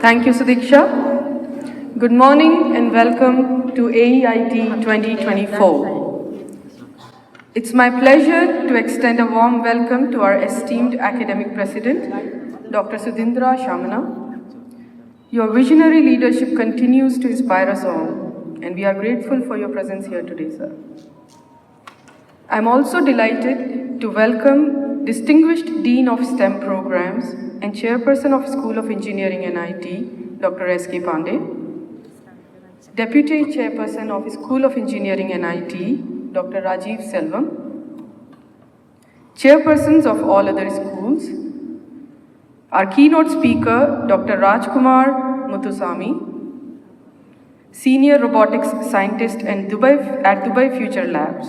Thank you, Sudiksha. Good morning and welcome to AEIT 2024. It's my pleasure to extend a warm welcome to our esteemed academic president, Dr. Sudhindra Shamana. Your visionary leadership continues to inspire us all, and we are grateful for your presence here today, sir. I'm also delighted to welcome Distinguished Dean of STEM Programs and Chairperson of School of Engineering and IT, Dr. S.K. Pandey, Deputy Chairperson of School of Engineering and IT, Dr. Rajiv Selvam, Chairpersons of all other schools, our keynote speaker, Dr. Rajkumar Muthusamy, Senior Robotics Scientist at Dubai Future Labs,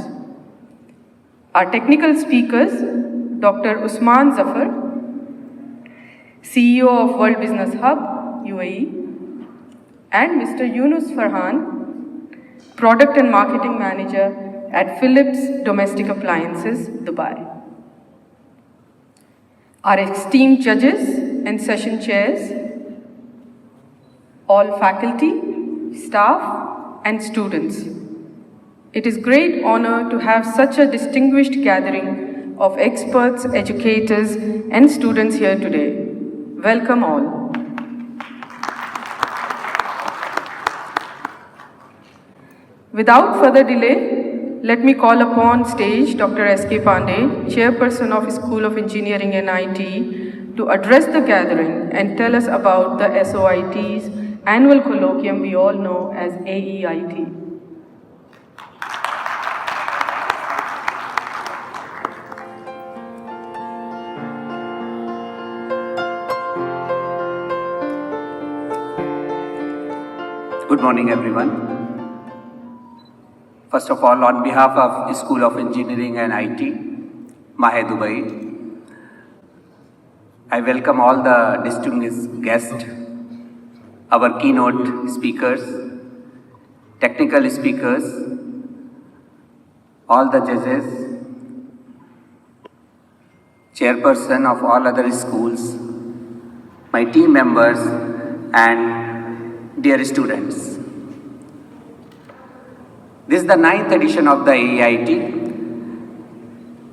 our technical speakers, Dr. Usman Zafar, CEO of World Business Hub, UAE, and Mr. Yunus Farhan, Product and Marketing Manager at Philips Domestic Appliances, Dubai. Our esteemed judges and session chairs, all faculty, staff, and students. It is a great honor to have such a distinguished gathering of experts, educators, and students here today. Welcome all. Without further delay, let me call upon stage Dr. S.K. Pandey, Chairperson of School of Engineering and IT, to address the gathering and tell us about the SOIT's annual colloquium we all know as AEIT. Good morning, everyone. First of all, on behalf of School of Engineering and IT, Mahe Dubai, I welcome all the distinguished guests, our keynote speakers, technical speakers, all the judges, chairperson of all other schools, my team members, and dear students. This is the 9th edition of the AEIT.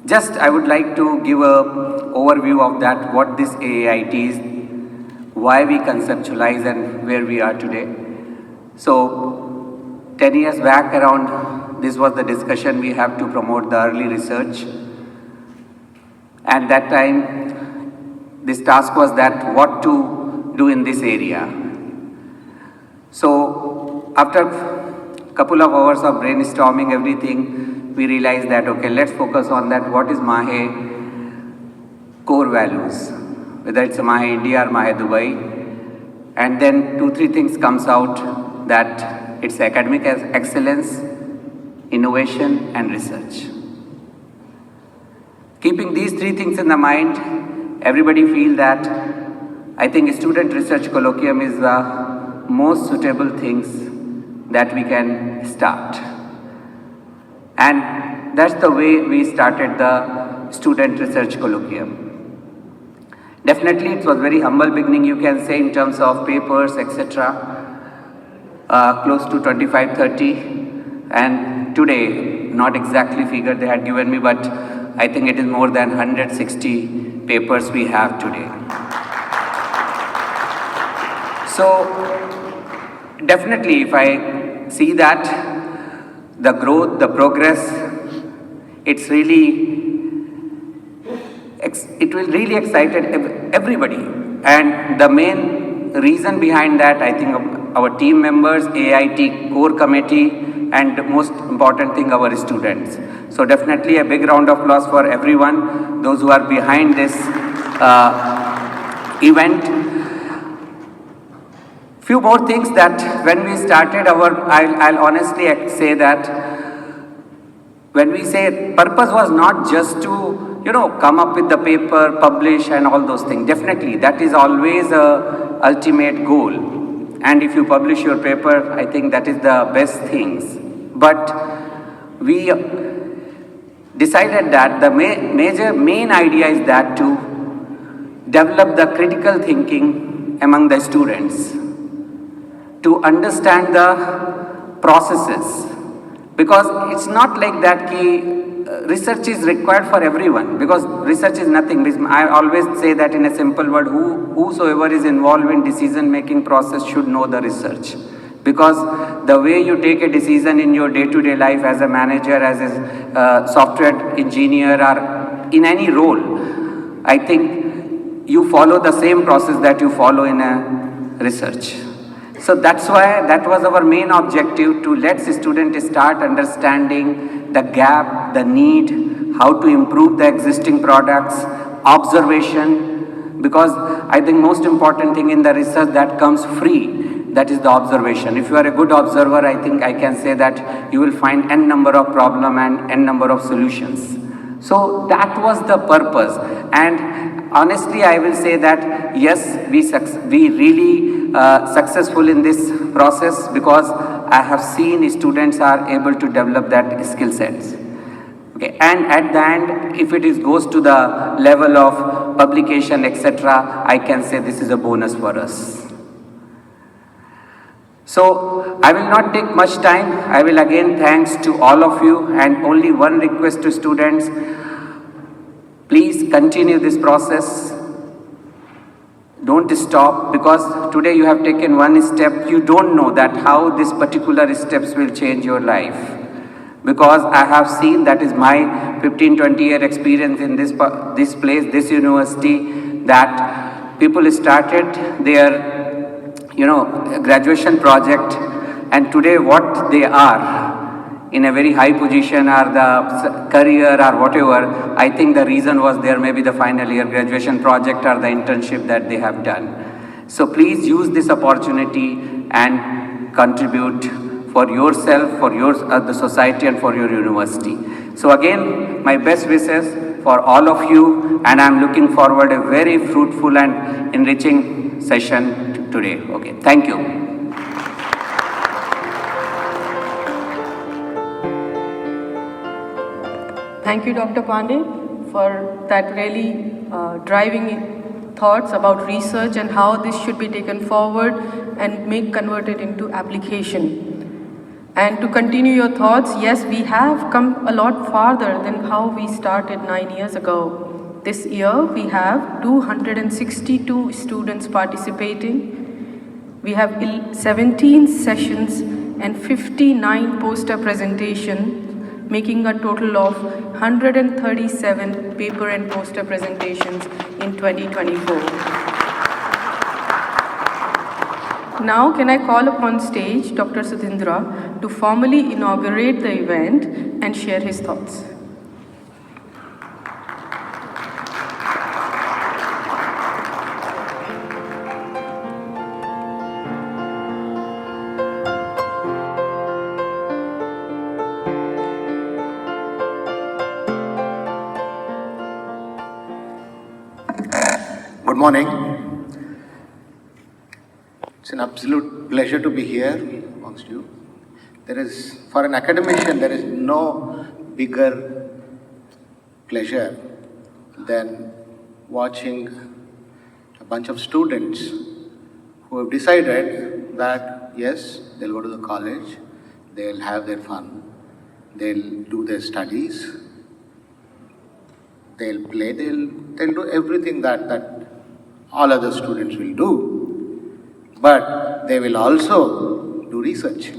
Just I would like to give an overview of that, what this AEIT is, why we conceptualize and where we are today. So 10 years back around, this was the discussion we have to promote the early research. And that time, this task was that what to do in this area. So after a couple of hours of brainstorming everything, we realized that, okay, let's focus on that. What is Mahe core values? Whether it's Mahe India or Mahe Dubai. And then 2-3 things comes out that it's academic excellence, innovation, and research. Keeping these 3 things in the mind, everybody feel that I think student research colloquium is the most suitable things that we can start. And that's the way we started the student research colloquium. Definitely it was very humble beginning, you can say, in terms of papers, etc. Close to 25-30. And today, not exactly figure they had given me, but I think it is more than 160 papers we have today. So, definitely, if I see that, the growth, the progress, it will really excite everybody. And the main reason behind that, I think, our team members, AIT core committee, and most important thing, our students. So definitely a big round of applause for everyone, those who are behind this event. Few more things that when we started I'll honestly say that when we say purpose was not just to, come up with the paper, publish and all those things. Definitely, that is always a ultimate goal. And if you publish your paper, I think that is the best things. But we decided that the main idea is that to develop the critical thinking among the students to understand the processes, because it's not like that research is required for everyone, because research is nothing. I always say that in a simple word, whosoever is involved in decision making process should know the research, because the way you take a decision in your day-to-day life as a manager, as a software engineer, or in any role, I think you follow the same process that you follow in a research. So that's why that was our main objective, to let students start understanding the gap, the need, how to improve the existing products, observation, because I think most important thing in the research that comes free, that is the observation. If you are a good observer, I think I can say that you will find n number of problem and n number of solutions. So that was the purpose, and honestly I will say that yes, we really successful in this process, because I have seen students are able to develop that skill sets. Okay, and at the end, if it goes to the level of publication, etc., I can say this is a bonus for us. So I will not take much time. I will again thanks to all of you, and only one request to students: please continue this process. Don't stop, because today you have taken one step. You don't know that how this particular steps will change your life. Because I have seen, that is my 15-20 year experience in this place, this university, that people started their graduation project, and today what they are in a very high position, or the career or whatever, I think the reason was there may be the final year graduation project or the internship that they have done. So please use this opportunity and contribute for yourself, for the society, and for your university. So again, my best wishes for all of you, and I'm looking forward a very fruitful and enriching session today. Okay, thank you. Thank you, Dr. Pandey, for that really driving thoughts about research and how this should be taken forward and converted into application. And to continue your thoughts, yes, we have come a lot farther than how we started 9 years ago. This year, we have 262 students participating. We have 17 sessions and 59 poster presentations, making a total of 137 paper and poster presentations in 2024. Now, can I call upon stage Dr. Sudhindra to formally inaugurate the event and share his thoughts. Good morning. It's an absolute pleasure to be here amongst you. For an academician, there is no bigger pleasure than watching a bunch of students who have decided that, yes, they'll go to the college, they'll have their fun, they'll do their studies, they'll play, they'll do everything that all other students will do, but they will also do research.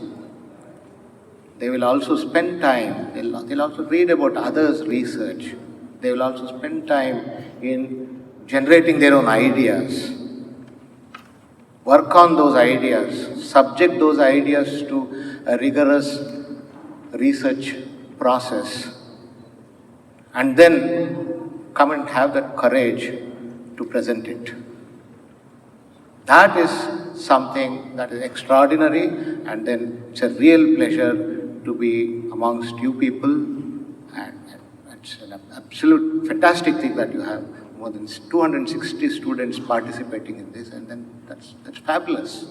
They will also spend time, they'll also read about others' research. They will also spend time in generating their own ideas, work on those ideas, subject those ideas to a rigorous research process, and then come and have that courage to present it. That is something that is extraordinary, and then it's a real pleasure to be amongst you people, and it's an absolute fantastic thing that you have more than 260 students participating in this, and then that's fabulous.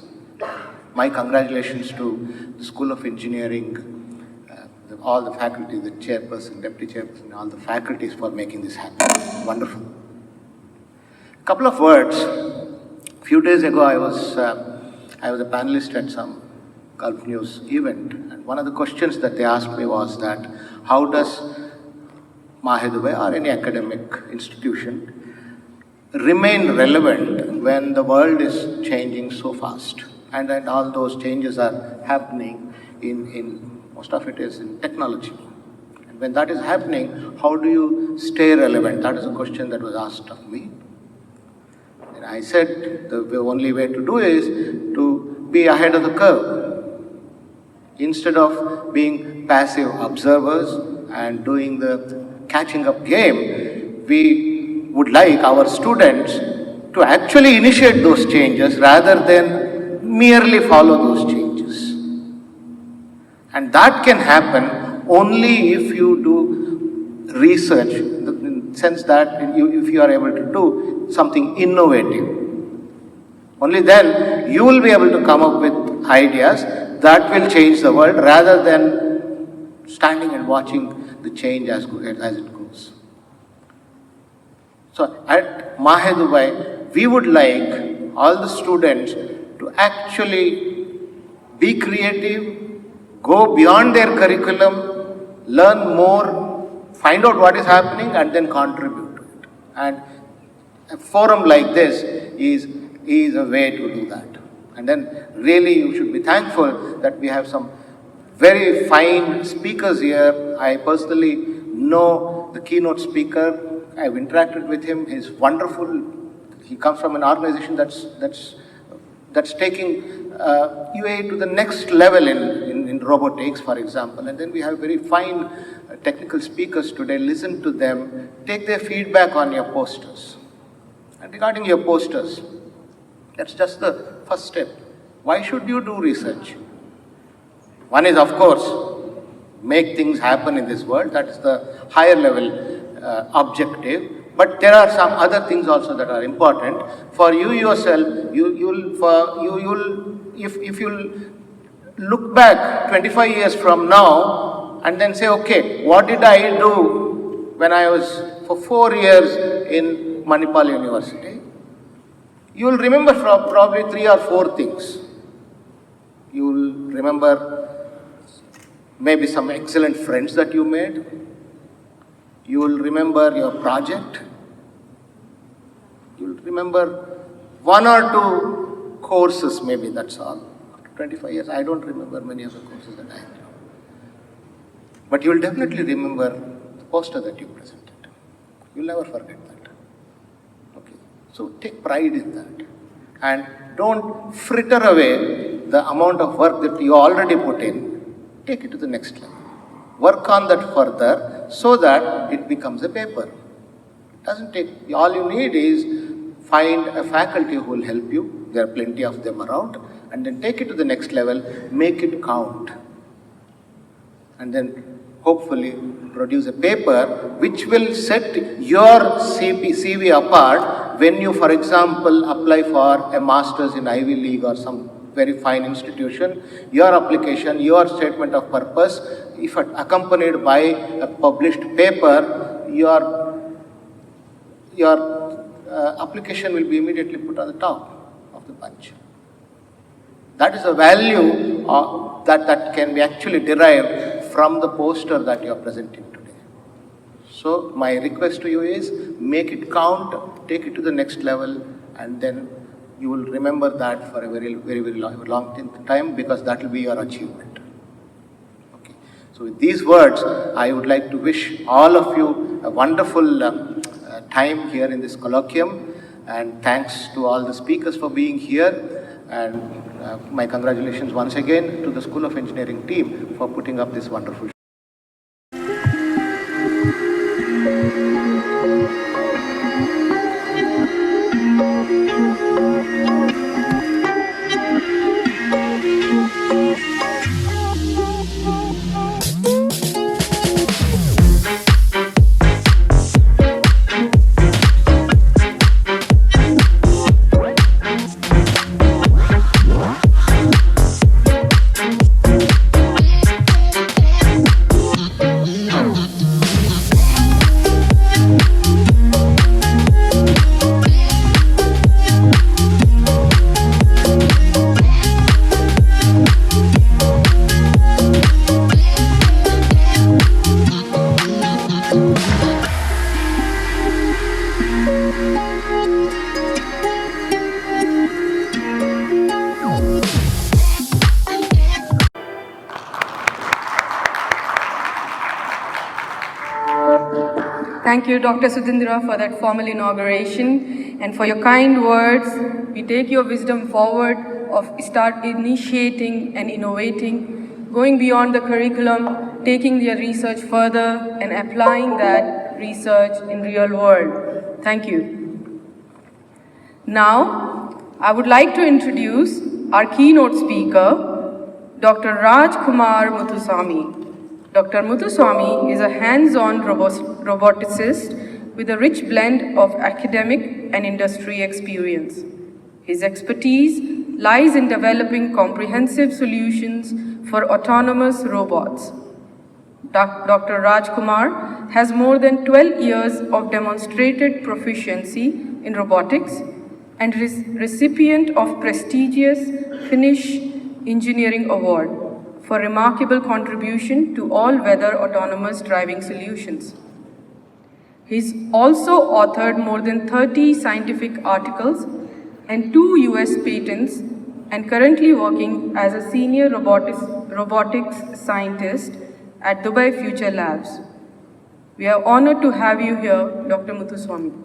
My congratulations to the School of Engineering, all the faculty, the chairperson, deputy chairperson, all the faculties for making this happen. Wonderful. A couple of words. Few days ago, I was a panelist at some Gulf News event, and one of the questions that they asked me was that how does Mahadubai or any academic institution remain relevant when the world is changing so fast, and all those changes are happening in most of it is in technology. And when that is happening, how do you stay relevant? That is a question that was asked of me. And I said the only way to do is to be ahead of the curve. Instead of being passive observers and doing the catching up game, we would like our students to actually initiate those changes rather than merely follow those changes. And that can happen only if you do research, in the sense that if you are able to do something innovative. Only then you will be able to come up with ideas that will change the world rather than standing and watching the change as it goes. So at Mahadubai, we would like all the students to actually be creative, go beyond their curriculum, learn more, find out what is happening, and then contribute to it. And a forum like this is a way to do that. And then really you should be thankful that we have some very fine speakers here. I personally know the keynote speaker. I've interacted with him. He's wonderful. He comes from an organization that's taking UAE to the next level in robotics, for example. And then we have very fine technical speakers today. Listen to them. Take their feedback on your posters. And regarding your posters, that's just the first step. Why should you do research? One is, of course, make things happen in this world. That is the higher level objective. But there are some other things also that are important for you yourself. If you look back 25 years from now and then say, okay, what did I do when I was for 4 years in Manipal University? You will remember from probably 3 or 4 things. You will remember maybe some excellent friends that you made. You will remember your project. You will remember 1 or 2 courses, maybe, that's all. After 25 years, I don't remember many of the courses that I had. But you will definitely remember the poster that you presented. You will never forget that. Okay. So take pride in that. And don't fritter away the amount of work that you already put in. Take it to the next level. Work on that further so that it becomes a paper. It doesn't take, all you need is find a faculty who will help you. There are plenty of them around. And then take it to the next level, make it count. And then hopefully produce a paper which will set your CV apart when you, for example, apply for a master's in Ivy League or some very fine institution. Your application, your statement of purpose, if accompanied by a published paper, your application will be immediately put on the top of the bunch. That is a value that can be actually derived from the poster that you are presenting today. So my request to you is, make it count, take it to the next level, and then you will remember that for a very, very, very long time, because that will be your achievement. Okay. So with these words, I would like to wish all of you a wonderful time here in this colloquium, and thanks to all the speakers for being here, and my congratulations once again to the School of Engineering team for putting up this wonderful show. Thank you, Dr. Sudhindra, for that formal inauguration and for your kind words. We take your wisdom forward of start initiating and innovating, going beyond the curriculum, taking their research further and applying that research in real world. Thank you. Now, I would like to introduce our keynote speaker, Dr. Raj Kumar Muthuswamy. Dr. Muthuswamy is a hands-on roboticist with a rich blend of academic and industry experience. His expertise lies in developing comprehensive solutions for autonomous robots. Dr. Raj Kumar has more than 12 years of demonstrated proficiency in robotics and is recipient of prestigious Finnish Engineering Award for remarkable contribution to all-weather autonomous driving solutions. He's also authored more than 30 scientific articles and 2 US patents and currently working as a senior robotics scientist at Dubai Future Labs. We are honored to have you here, Dr. Muthuswamy.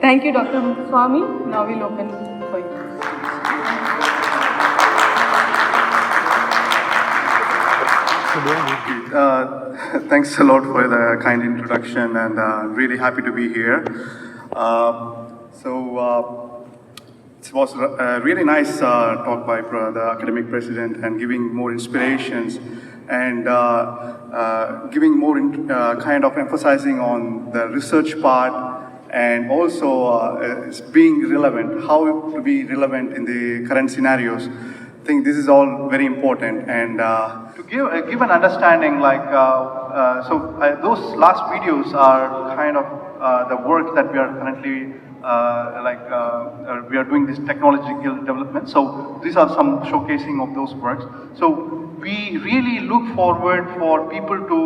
Thank you, Dr. Muthuswamy. Now we'll open for you. Thanks a lot for the kind introduction, and really happy to be here. It was a really nice talk by the academic president, and giving more inspirations and giving more kind of emphasizing on the research part, and also being relevant, how to be relevant in the current scenarios. I think this is all very important, and to give an understanding, like those last videos are kind of the work that we are currently we are doing this technological development. So these are some showcasing of those works. So we really look forward for people to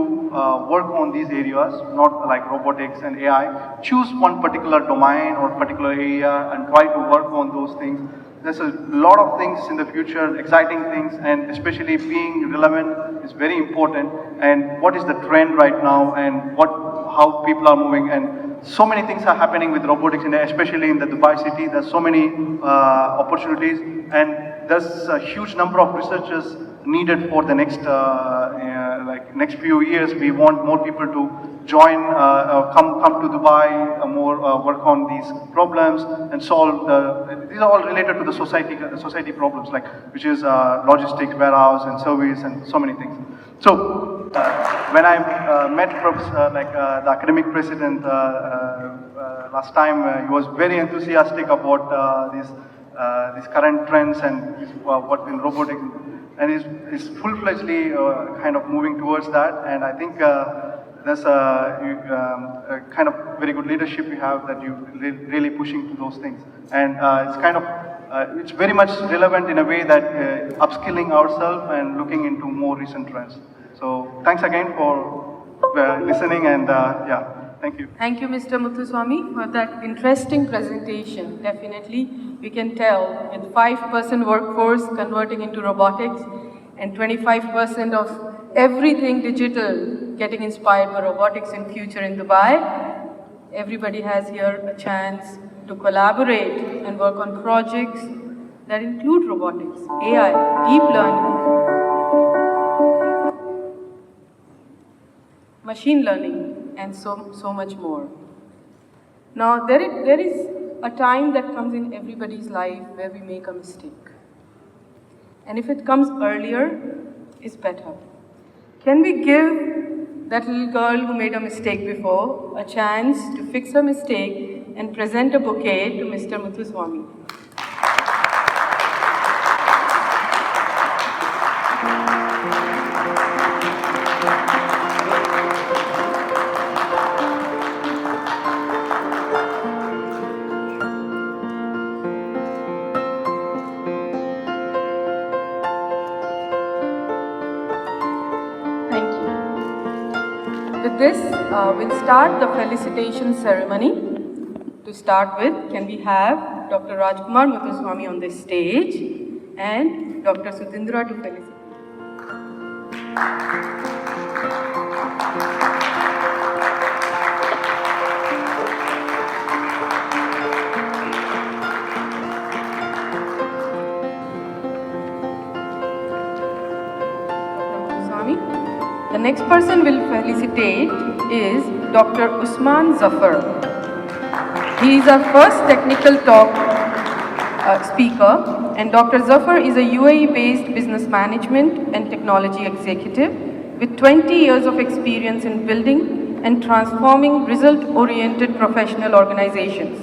work on these areas, not like robotics and AI. Choose one particular domain or particular area and try to work on those things. There's a lot of things in the future, exciting things, and especially being relevant is very important. And what is the trend right now, and how people are moving, and so many things are happening with robotics, and especially in the Dubai city. There's so many opportunities, and there's a huge number of researchers needed for the next next few years. We want more people to join, come to Dubai, more work on these problems and solve. These are all related to the society problems, like which is logistics, warehouse, and service, and so many things. So when I met the academic president last time, he was very enthusiastic about these current trends and what in robotics. And is full-fledgedly kind of moving towards that, and I think there's a kind of very good leadership you have, that you really pushing to those things, and it's kind of it's very much relevant in a way that upskilling ourselves and looking into more recent trends. So thanks again for listening, and yeah. Thank you. Thank you, Mr. Muthuswamy, for that interesting presentation. Definitely, we can tell with 5% workforce converting into robotics and 25% of everything digital getting inspired by robotics in future in Dubai, everybody has here a chance to collaborate and work on projects that include robotics, AI, deep learning, machine learning, and so much more. Now, there is a time that comes in everybody's life where we make a mistake. And if it comes earlier, it's better. Can we give that little girl who made a mistake before a chance to fix her mistake and present a bouquet to Mr. Muthuswamy? With this, we'll start the felicitation ceremony. To start with, can we have Dr. Rajkumar Muthuswamy on this stage and Dr. Sudhindra to felicitate. The next person we'll felicitate is Dr. Usman Zafar. He is our first technical talk speaker, and Dr. Zafar is a UAE-based business management and technology executive with 20 years of experience in building and transforming result-oriented professional organizations.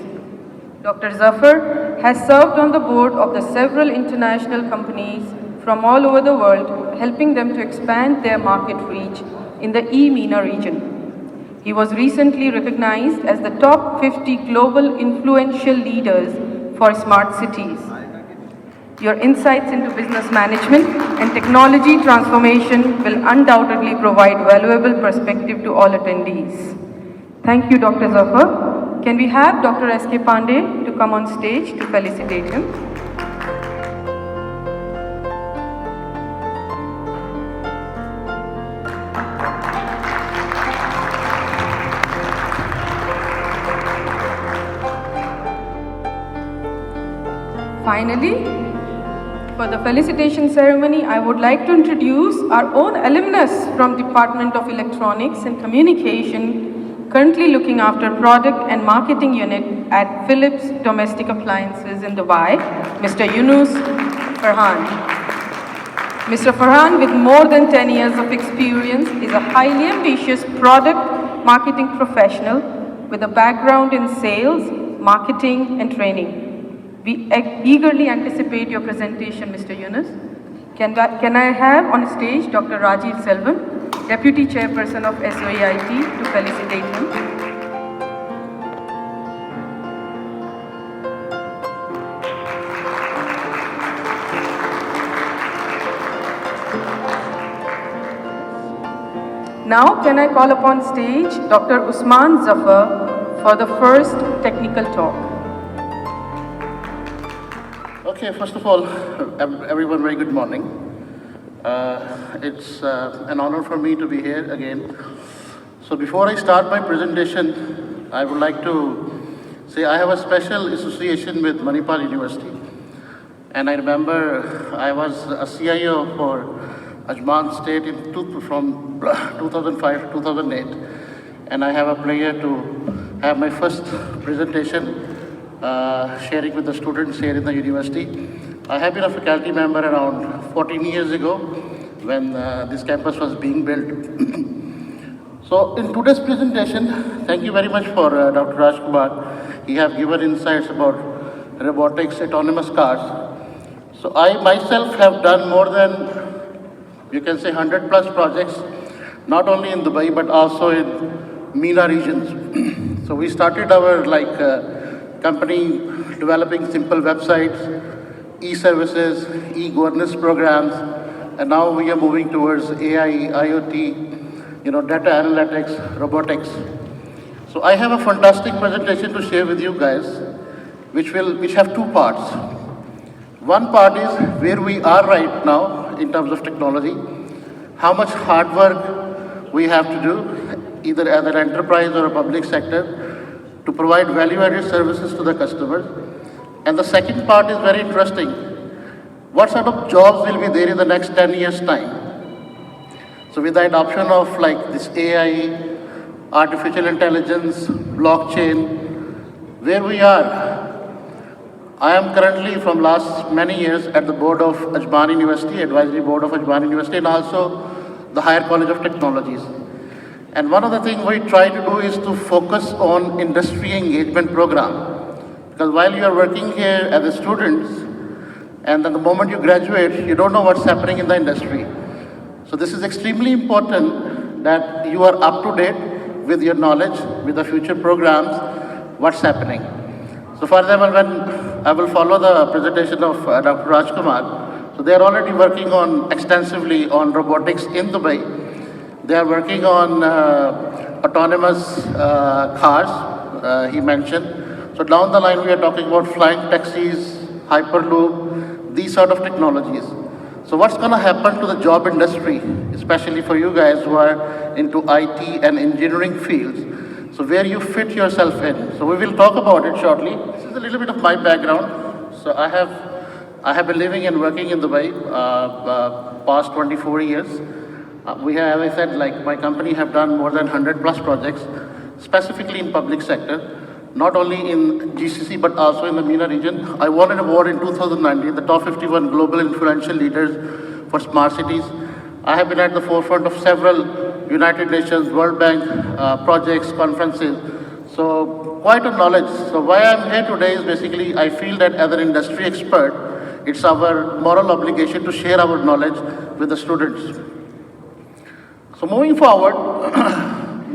Dr. Zafar has served on the board of the several international companies from all over the world, helping them to expand their market reach in the MENA region. He was recently recognized as the top 50 global influential leaders for smart cities. Your insights into business management and technology transformation will undoubtedly provide valuable perspective to all attendees. Thank you, Dr. Zafar. Can we have Dr. S.K. Pandey to come on stage to felicitate him? Finally, for the felicitation ceremony, I would like to introduce our own alumnus from Department of Electronics and Communication, currently looking after Product and Marketing Unit at Philips Domestic Appliances in Dubai, Mr. Yunus Farhan. Mr. Farhan, with more than 10 years of experience, is a highly ambitious product marketing professional with a background in sales, marketing, and training. We eagerly anticipate your presentation, Mr. Yunus. Can I have on stage Dr. Rajiv Selvam, Deputy Chairperson of AEIT, to felicitate him. Now, can I call upon stage Dr. Usman Zafar for the first technical talk. Okay, first of all, everyone, very good morning. It's an honor for me to be here again. So before I start my presentation, I would like to say I have a special association with Manipal University. And I remember I was a CIO for Ajman State from 2005 to 2008. And I have a pleasure to have my first presentation sharing with the students here in the university. I have been a faculty member around 14 years ago when this campus was being built. So in today's presentation, thank you very much for Dr. Rajkumar. He have given insights about robotics, autonomous cars. So I myself have done more than, you can say, 100 plus projects, not only in Dubai, but also in MENA regions. So we started our company developing simple websites, e-services, e-governance programs, and now we are moving towards AI, IoT, data analytics, robotics. So I have a fantastic presentation to share with you guys, which have two parts. One part is where we are right now in terms of technology, how much hard work we have to do, either as an enterprise or a public sector, to provide value-added services to the customers. And the second part is very interesting. What sort of jobs will be there in the next 10 years' time? So with the adoption of this AI, artificial intelligence, blockchain, where we are. I am currently from last many years at the board of Ajman University, advisory board of Ajman University, and also the Higher College of Technologies. And one of the things we try to do is to focus on industry engagement program. Because while you are working here as a student, and then the moment you graduate, you don't know what's happening in the industry. So this is extremely important that you are up to date with your knowledge, with the future programs, what's happening. So for example, when I will follow the presentation of Dr. Rajkumar, so they are already working extensively on robotics in Dubai. They are working on autonomous cars, he mentioned. So down the line, we are talking about flying taxis, Hyperloop, these sort of technologies. So what's going to happen to the job industry, especially for you guys who are into IT and engineering fields? So where you fit yourself in. So we will talk about it shortly. This is a little bit of my background. So I have been living and working in Dubai past 24 years. We have, as I said, like my company have done more than 100 plus projects, specifically in public sector. Not only in GCC, but also in the MENA region. I won an award in 2019, the top 51 global influential leaders for smart cities. I have been at the forefront of several United Nations, World Bank projects, conferences. So quite a knowledge. So why I'm here today is basically I feel that as an industry expert, it's our moral obligation to share our knowledge with the students. So moving forward,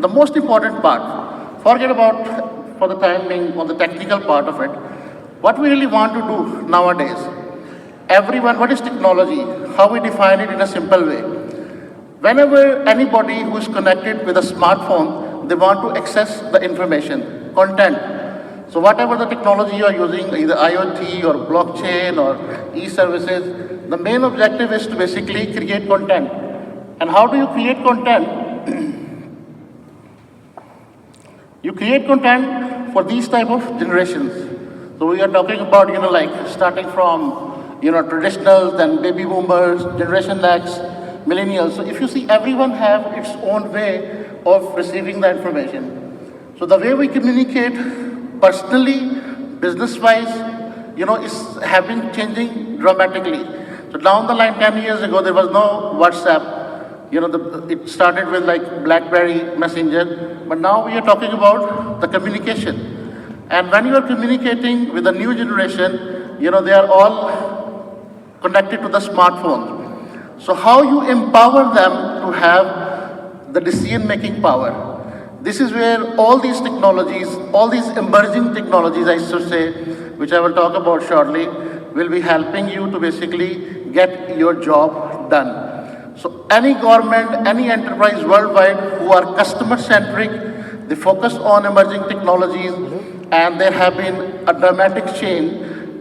the most important part, forget about for the time being on the technical part of it, what we really want to do nowadays. Everyone, what is technology? How we define it in a simple way. Whenever anybody who is connected with a smartphone, they want to access the information, content. So whatever the technology you are using, either IoT or blockchain or e-services, the main objective is to basically create content. And how do you create content? You create content for these type of generations. So we are talking about, like starting from, traditional, then baby boomers, Generation X, millennials. So if you see, everyone have its own way of receiving the information. So the way we communicate personally, business-wise, have been changing dramatically. So down the line, 10 years ago, there was no WhatsApp. It started with like BlackBerry Messenger, but now we are talking about the communication. And when you are communicating with the new generation, they are all connected to the smartphone. So how you empower them to have the decision-making power? This is where all these technologies, all these emerging technologies, I should say, which I will talk about shortly, will be helping you to basically get your job done. So any government, any enterprise worldwide who are customer-centric, they focus on emerging technologies, and there have been a dramatic change.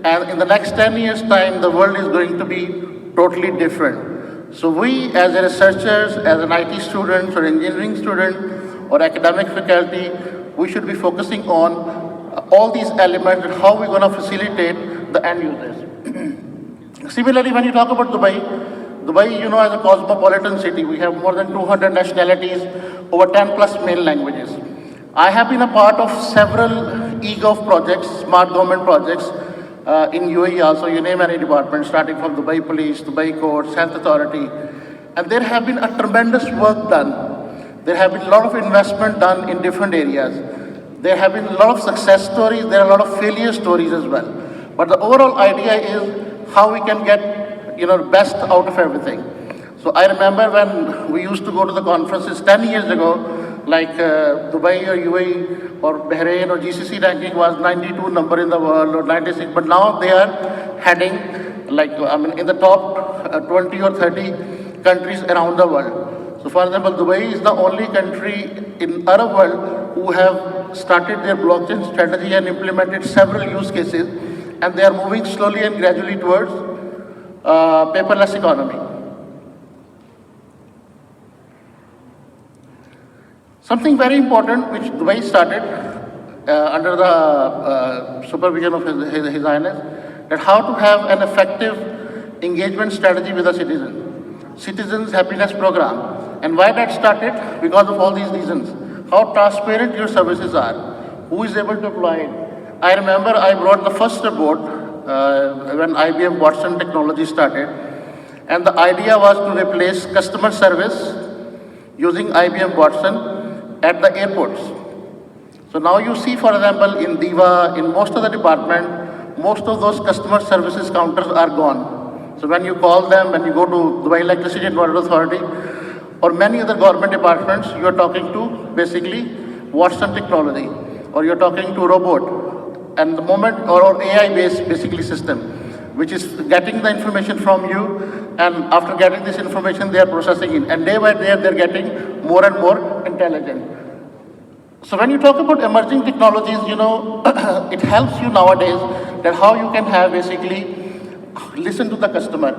And in the next 10 years' time, the world is going to be totally different. So we, as a researchers, as an IT student or engineering student or academic faculty, we should be focusing on all these elements and how we're going to facilitate the end users. Similarly, when you talk about Dubai, as a cosmopolitan city, we have more than 200 nationalities, over 10 plus main languages. I have been a part of several eGov projects, smart government projects in UAE also, you name any department, starting from Dubai Police, Dubai Courts, Health Authority. And there have been a tremendous work done. There have been a lot of investment done in different areas. There have been a lot of success stories, there are a lot of failure stories as well. But the overall idea is how we can get best out of everything. So I remember when we used to go to the conferences 10 years ago, like Dubai or UAE or Bahrain or GCC ranking was 92 number in the world or 96, but now they are heading in the top 20 or 30 countries around the world. So for example, Dubai is the only country in Arab world who have started their blockchain strategy and implemented several use cases, and they are moving slowly and gradually towards paperless economy. Something very important which Dubai started under the supervision of His Highness, that how to have an effective engagement strategy with the Citizens Happiness Program. And why that started? Because of all these reasons. How transparent your services are, who is able to apply it. I remember I brought the first report when IBM Watson technology started, and the idea was to replace customer service using IBM Watson at the airports. So now you see, for example, in Diva, in most of the department, most of those customer services counters are gone. So when you call them, when you go to Dubai Electricity and Water Authority, or many other government departments, you are talking to basically Watson technology, or you're talking to robot. And the moment, or AI-based basically system, which is getting the information from you, and after getting this information, they are processing it. And day by day, they're getting more and more intelligent. So when you talk about emerging technologies, it helps you nowadays that how you can have basically listen to the customer.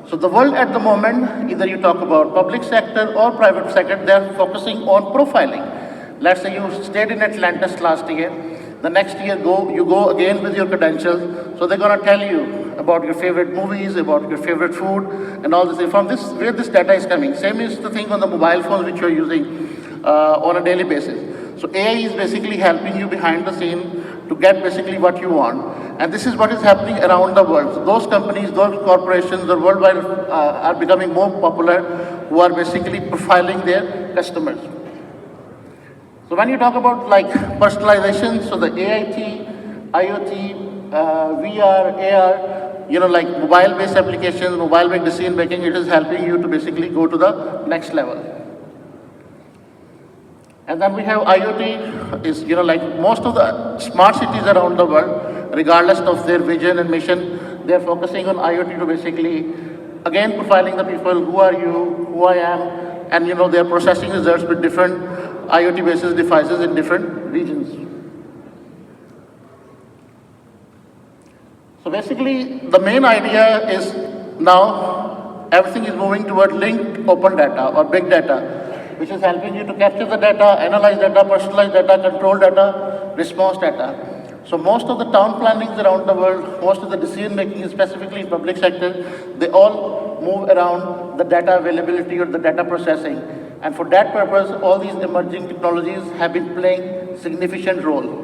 So the world at the moment, either you talk about public sector or private sector, they're focusing on profiling. Let's say you stayed in Atlantis last year. The next year you go again with your credentials. So they're gonna tell you about your favorite movies, about your favorite food, and all this. From this, where this data is coming. Same is the thing on the mobile phones which you're using on a daily basis. So AI is basically helping you behind the scene to get basically what you want. And this is what is happening around the world. So those companies, those corporations, the worldwide are becoming more popular, who are basically profiling their customers. So when you talk about like personalization, so the AIT, IoT, VR, AR, like mobile-based applications, mobile-based decision making, it is helping you to basically go to the next level. And then we have IoT, is like most of the smart cities around the world, regardless of their vision and mission, they're focusing on IoT to basically, again, profiling the people, who are you, who I am, and they're processing results with different IoT-based devices in different regions. So basically, the main idea is now everything is moving toward linked open data or big data, which is helping you to capture the data, analyze data, personalize data, control data, response data. So most of the town plannings around the world, most of the decision making, specifically in public sector, they all move around the data availability or the data processing. And for that purpose, all these emerging technologies have been playing significant role.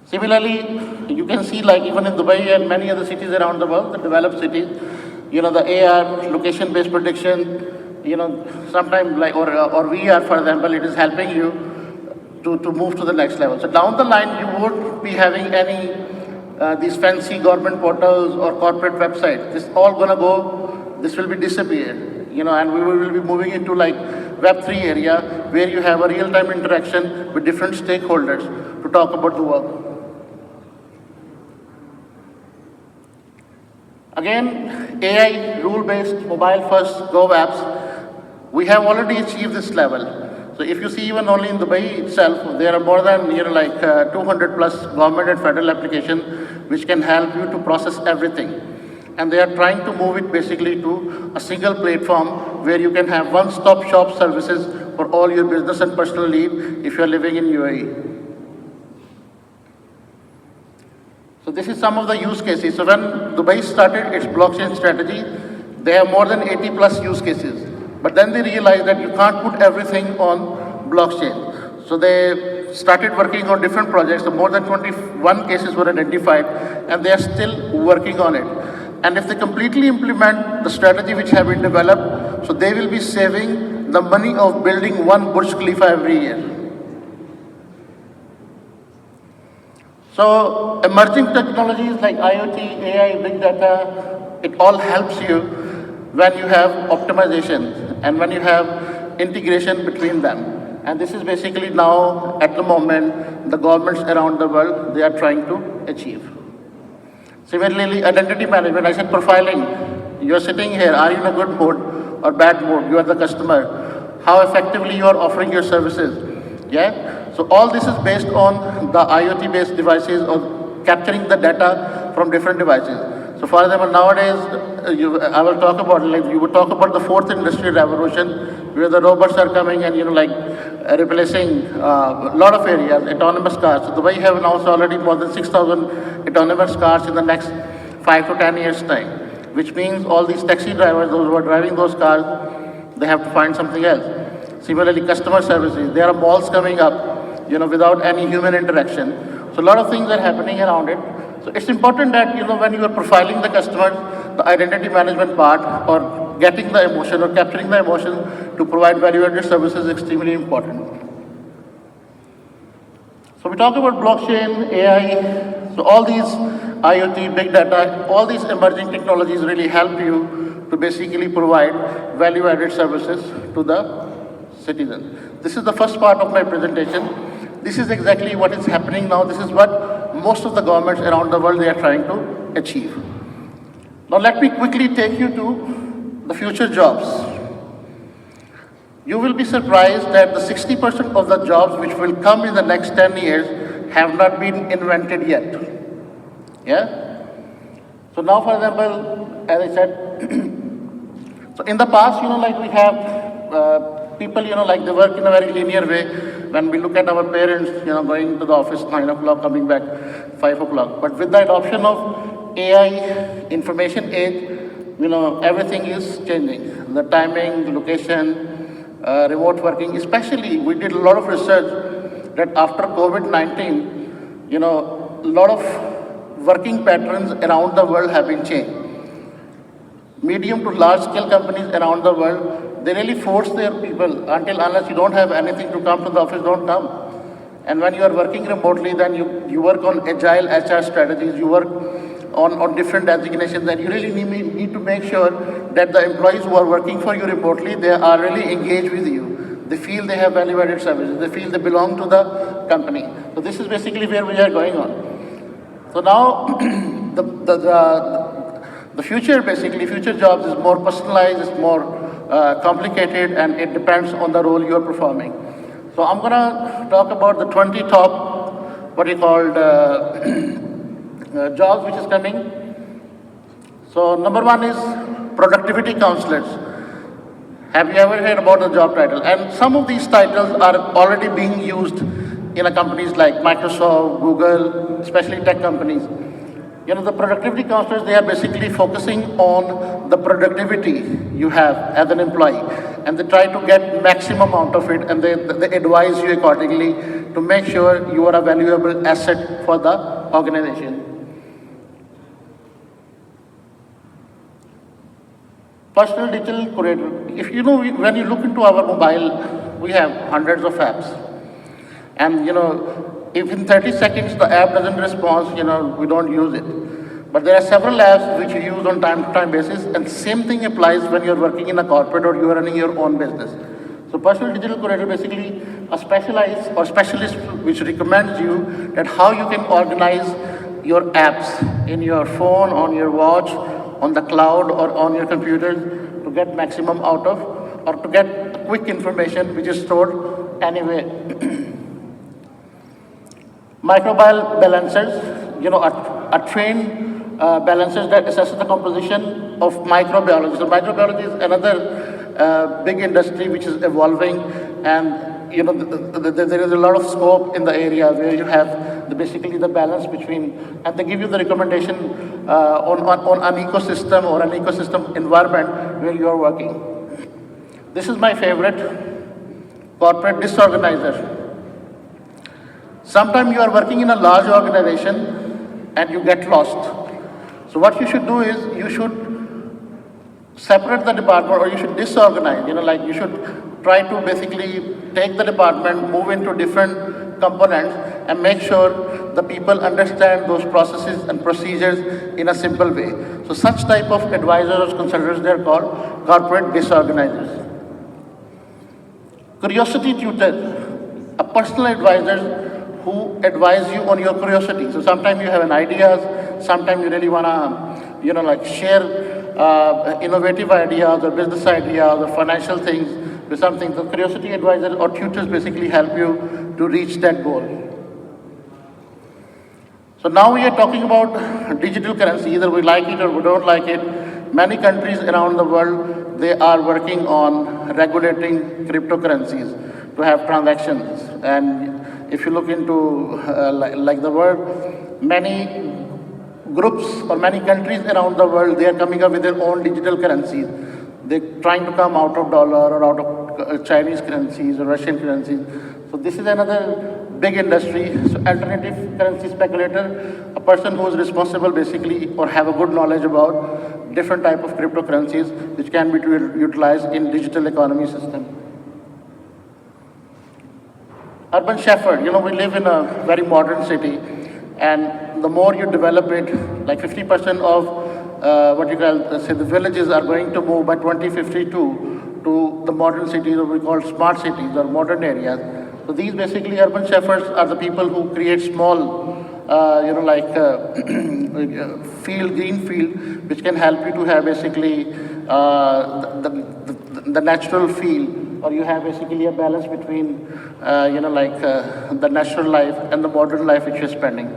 Similarly, you can see like even in Dubai and many other cities around the world, the developed cities, the AR, location-based prediction, sometimes like, or VR, for example, it is helping you to move to the next level. So down the line, you won't be having any these fancy government portals or corporate websites. This all gonna go, this will be disappear, and we will be moving into like Web3 area where you have a real-time interaction with different stakeholders to talk about the work. Again, AI, rule-based, mobile-first, Go apps, we have already achieved this level. So if you see even only in Dubai itself, there are more than 200 plus government and federal applications which can help you to process everything. And they are trying to move it basically to a single platform where you can have one-stop shop services for all your business and personal need if you are living in UAE. So this is some of the use cases. So when Dubai started its blockchain strategy, they have more than 80 plus use cases. But then they realized that you can't put everything on blockchain. So they started working on different projects. So more than 21 cases were identified, and they are still working on it. And if they completely implement the strategy which have been developed, so they will be saving the money of building one Burj Khalifa every year. So emerging technologies like IoT, AI, big data, it all helps you when you have optimization and when you have integration between them. And this is basically now, at the moment, the governments around the world, they are trying to achieve. Similarly, identity management, I said profiling. You're sitting here, are you in a good mood or bad mood? You are the customer. How effectively you are offering your services. Yeah? So all this is based on the IoT-based devices or capturing the data from different devices. So for example, nowadays, I will talk about, you would talk about the fourth industrial revolution, where the robots are coming and, replacing a lot of areas, autonomous cars. So Dubai have announced already more than 6,000 autonomous cars in the next 5 to 10 years' time, which means all these taxi drivers, those who are driving those cars, they have to find something else. Similarly, customer services, there are malls coming up, without any human interaction. So a lot of things are happening around it. So it's important that, when you are profiling the customer, the identity management part or getting the emotion or capturing the emotion to provide value-added services is extremely important. So we talk about blockchain, AI, so all these IoT, big data, all these emerging technologies really help you to basically provide value-added services to the citizen. This is the first part of my presentation. This is exactly what is happening now. This is what most of the governments around the world, they are trying to achieve. Now let me quickly take you to the future jobs. You will be surprised that the 60% of the jobs which will come in the next 10 years have not been invented yet. Yeah? So now, for example, as I said, so in the past, like we have people, like they work in a very linear way. When we look at our parents, going to the office 9 o'clock, coming back 5 o'clock. But with the adoption of AI, information age, everything is changing. The timing, the location, remote working, especially we did a lot of research that after COVID-19, a lot of working patterns around the world have been changed. Medium to large scale companies around the world, they really force their people unless you don't have anything to come to the office, don't come. And when you are working remotely, then you work on agile HR strategies, you work on different designations, and you really need to make sure that the employees who are working for you remotely, they are really engaged with you. They feel they have value-added services. They feel they belong to the company. So this is basically where we are going on. So now, the future jobs is more personalized, it's more complicated, and it depends on the role you are performing. So I'm gonna talk about the 20 top, jobs which is coming. So number one is productivity counselors. Have you ever heard about the job title? And some of these titles are already being used in companies like Microsoft, Google, especially tech companies. The productivity counselors, they are basically focusing on the productivity you have as an employee. And they try to get maximum out of it, and they advise you accordingly to make sure you are a valuable asset for the organization. Personal digital curator. If when you look into our mobile, we have hundreds of apps. And if in 30 seconds the app doesn't respond, we don't use it. But there are several apps which you use on time-to-time basis, and same thing applies when you're working in a corporate or you're running your own business. So personal digital curator basically a specialist which recommends you that how you can organize your apps in your phone, on your watch, on the cloud, or on your computer to get maximum out of, or to get quick information which is stored anywhere. Microbial balancers, a trained balancers that assesses the composition of microbiology. So microbiology is another big industry which is evolving, and there is a lot of scope in the area where you have basically the balance between, and they give you the recommendation on an ecosystem or an ecosystem environment where you are working. This is my favorite, corporate disorganizer. Sometimes you are working in a large organization and you get lost. So what you should do is you should separate the department, or you should disorganize. You should try to basically take the department, move into different components, and make sure the people understand those processes and procedures in a simple way. So such type of advisors or consultants, they are called corporate disorganizers. Curiosity tutor, a personal advisor who advise you on your curiosity. So sometimes you have an ideas, sometimes you really wanna, share innovative ideas or business ideas or financial things with something. So curiosity advisors or tutors basically help you to reach that goal. So now we are talking about digital currency. Either we like it or we don't like it. Many countries around the world, they are working on regulating cryptocurrencies to have transactions. And if you look into like the world, many groups or many countries around the world, they are coming up with their own digital currencies. They're trying to come out of dollar or out of Chinese currencies or Russian currencies. So this is another big industry. So alternative currency speculator, a person who is responsible basically or have a good knowledge about different type of cryptocurrencies which can be utilized in digital economy system. Urban shepherd, we live in a very modern city, and the more you develop it, like 50% of the villages are going to move by 2052 to the modern cities, or we call smart cities or modern areas. So these basically urban shepherds are the people who create small green field, which can help you to have basically the natural feel, or you have basically a balance between, the natural life and the modern life which you're spending.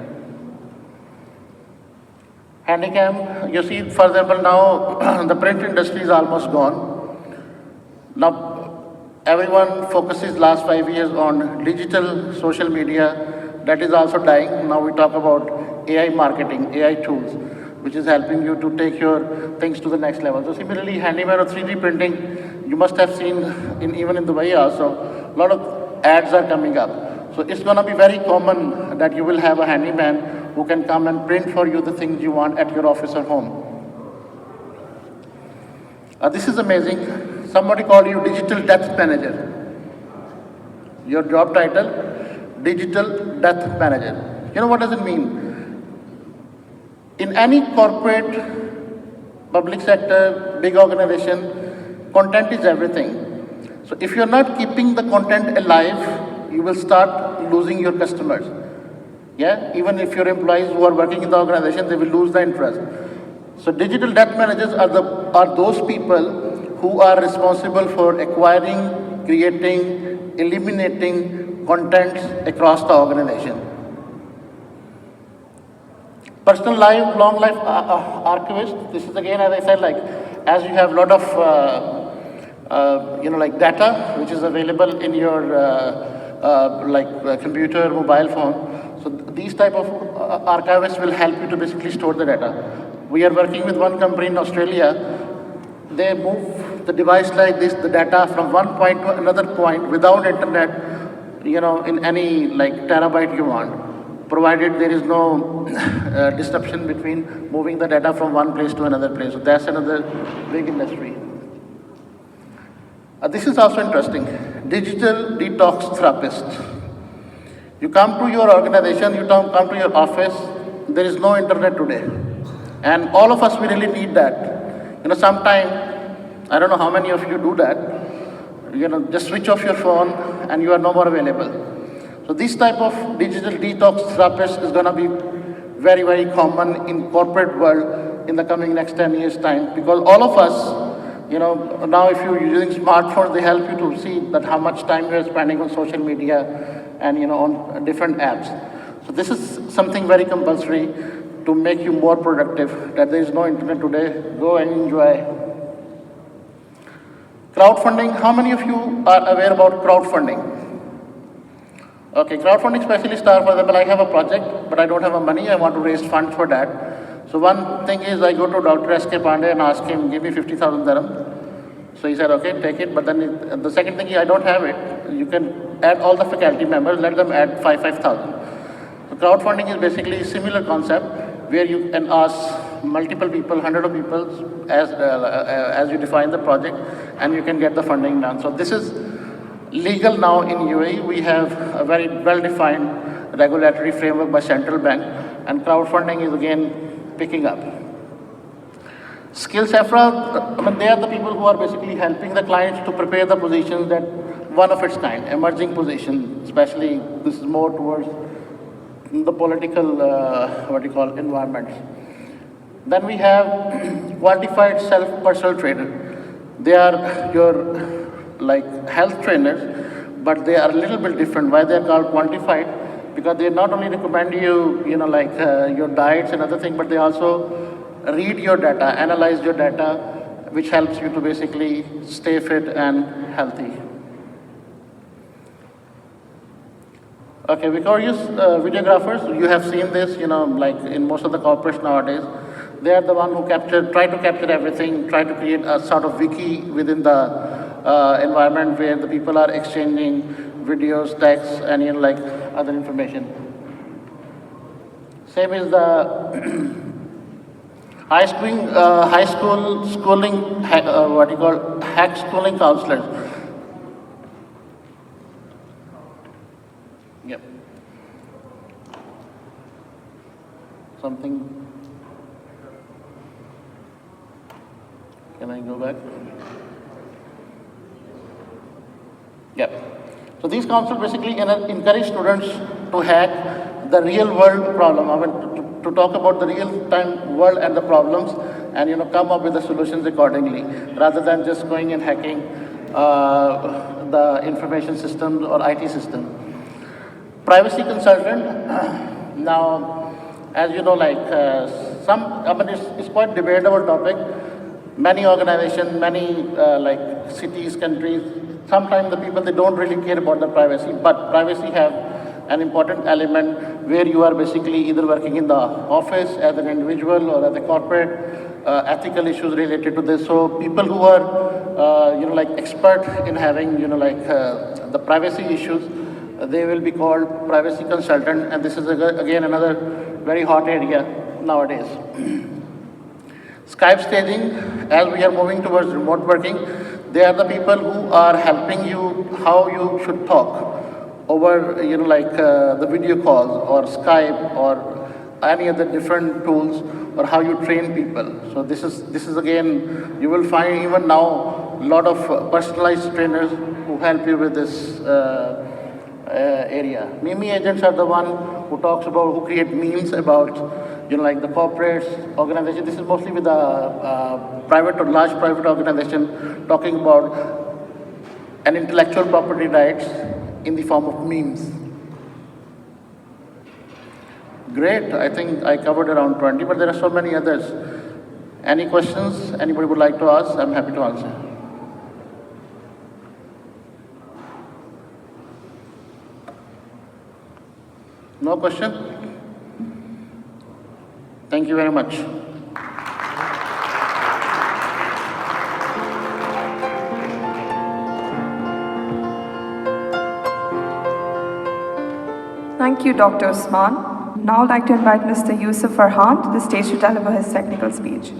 Handycam, you see, for example, now the print industry is almost gone. Now, everyone focuses last 5 years on digital social media. That is also dying. Now we talk about AI marketing, AI tools, which is helping you to take your things to the next level. So similarly, handyman or 3D printing, you must have seen even in Dubai also, a lot of ads are coming up. So it's going to be very common that you will have a handyman who can come and print for you the things you want at your office or home. This is amazing. Somebody called you digital death manager. Your job title, digital death manager. You know what does it mean? In any corporate, public sector, big organization, content is everything. So if you're not keeping the content alive, you will start losing your customers. Yeah, even if your employees who are working in the organization, they will lose the interest. So digital debt managers are those people who are responsible for acquiring, creating, eliminating contents across the organization. Personal life, long life archivist. This is again, as I said, like as you have a lot of data which is available in your computer, mobile phone. So these type of archivists will help you to basically store the data. We are working with one company in Australia. They move the device like this, the data from one point to another point without internet, in any terabyte you want, provided there is no disruption between moving the data from one place to another place. So that's another big industry. This is also interesting. Digital detox therapist. You come to your organization, you come to your office, there is no internet today. And all of us, we really need that. Sometime, I don't know how many of you do that, just switch off your phone and you are no more available. So this type of digital detox therapist is going to be very, very common in corporate world in the coming next 10 years time, because all of us, now if you're using smartphones, they help you to see that how much time you're spending on social media and on different apps. So this is something very compulsory to make you more productive, that there is no internet today. Go and enjoy. Crowdfunding, how many of you are aware about crowdfunding? Okay, crowdfunding specialists are, for example, I have a project, but I don't have money, I want to raise funds for that. So one thing is I go to Dr. S.K. Pandey and ask him, give me 50,000 dirham. So he said, okay, take it. But then the second thing is I don't have it. You can add all the faculty members, let them add 5,000. So crowdfunding is basically a similar concept where you can ask multiple people, 100 of people as you define the project, and you can get the funding done. So this is legal now in UAE. We have a very well-defined regulatory framework by central bank, and crowdfunding is again picking up. Skills EFRA, they are the people who are basically helping the clients to prepare the positions that one of its kind, emerging position, especially this is more towards the political, environments. Then we have qualified self-personal trainer. They are your health trainers, but they are a little bit different. Why they are called quantified? Because they not only recommend you, your diets and other things, but they also read your data, analyze your data, which helps you to basically stay fit and healthy. Okay, vicarious videographers, you have seen this, in most of the corporates nowadays. They are the one who try to capture everything, try to create a sort of wiki within the environment where the people are exchanging videos, texts, and other information. Same is the high school schooling, hack schooling counselors. Yep. Something. Can I go back? Yep. So these councils basically encourage students to hack the real world problem. I mean, to talk about the real time world and the problems, and come up with the solutions accordingly, rather than just going and hacking the information systems or IT system. Privacy consultant. Now, as you know, it's quite debatable topic. Many organizations, many cities, countries, sometimes the people, they don't really care about the privacy, but privacy have an important element where you are basically either working in the office as an individual or as a corporate, ethical issues related to this. So people who are, expert in having, the privacy issues, they will be called privacy consultant, and this is again another very hot area nowadays. Skype staging, as we are moving towards remote working, they are the people who are helping you how you should talk over, the video calls or Skype or any other different tools, or how you train people. So this is again, you will find even now a lot of personalized trainers who help you with this area. Meme agents are the one who create memes about, the corporates, organization. This is mostly with the private or large private organization talking about an intellectual property rights in the form of memes. Great, I think I covered around 20, but there are so many others. Any questions anybody would like to ask? I'm happy to answer. No question? Thank you very much. Thank you, Dr. Usman. Now I'd like to invite Mr. Yusuf Farhan to the stage to deliver his technical speech.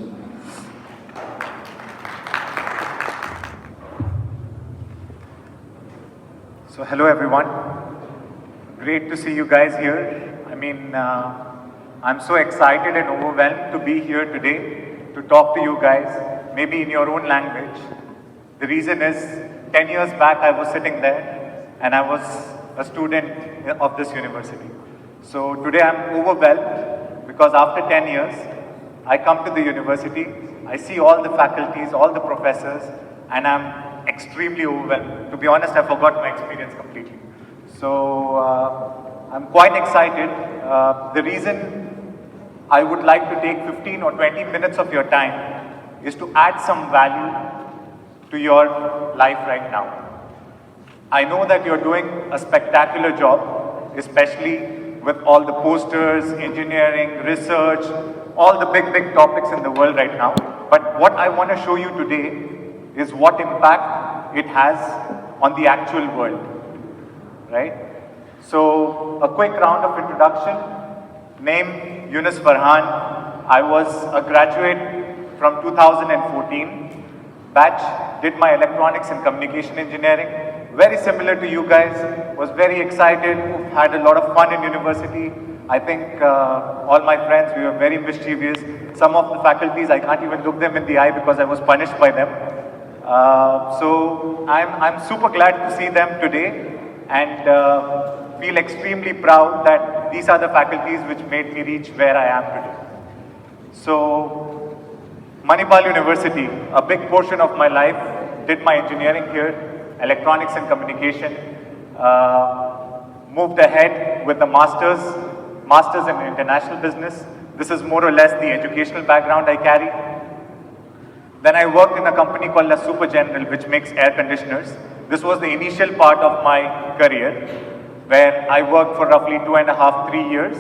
So hello everyone. Great to see you guys here. I mean, I'm so excited and overwhelmed to be here today to talk to you guys, maybe in your own language. The reason is, 10 years back I was sitting there and I was a student of this university. So today I'm overwhelmed because after 10 years, I come to the university, I see all the faculties, all the professors, and I'm extremely overwhelmed. To be honest, I forgot my experience completely. So I'm quite excited. The reason I would like to take 15 or 20 minutes of your time is to add some value to your life right now. I know that you're doing a spectacular job, especially with all the posters, engineering, research, all the big topics in the world right now. But what I want to show you today is what impact it has on the actual world, right? So a quick round of introduction. Name Yunus Farhan. I was a graduate from 2014. Batch, did my electronics and communication engineering. Very similar to you guys, was very excited, had a lot of fun in university. I think all my friends, we were very mischievous. Some of the faculties, I can't even look them in the eye because I was punished by them. So I'm super glad to see them today and feel extremely proud that these are the faculties which made me reach where I am today. So Manipal University, a big portion of my life, did my engineering here, electronics and communication, moved ahead with the master's in international business. This is more or less the educational background I carry. Then I worked in a company called La Super General, which makes air conditioners. This was the initial part of my career, where I worked for roughly 2.5, 3 years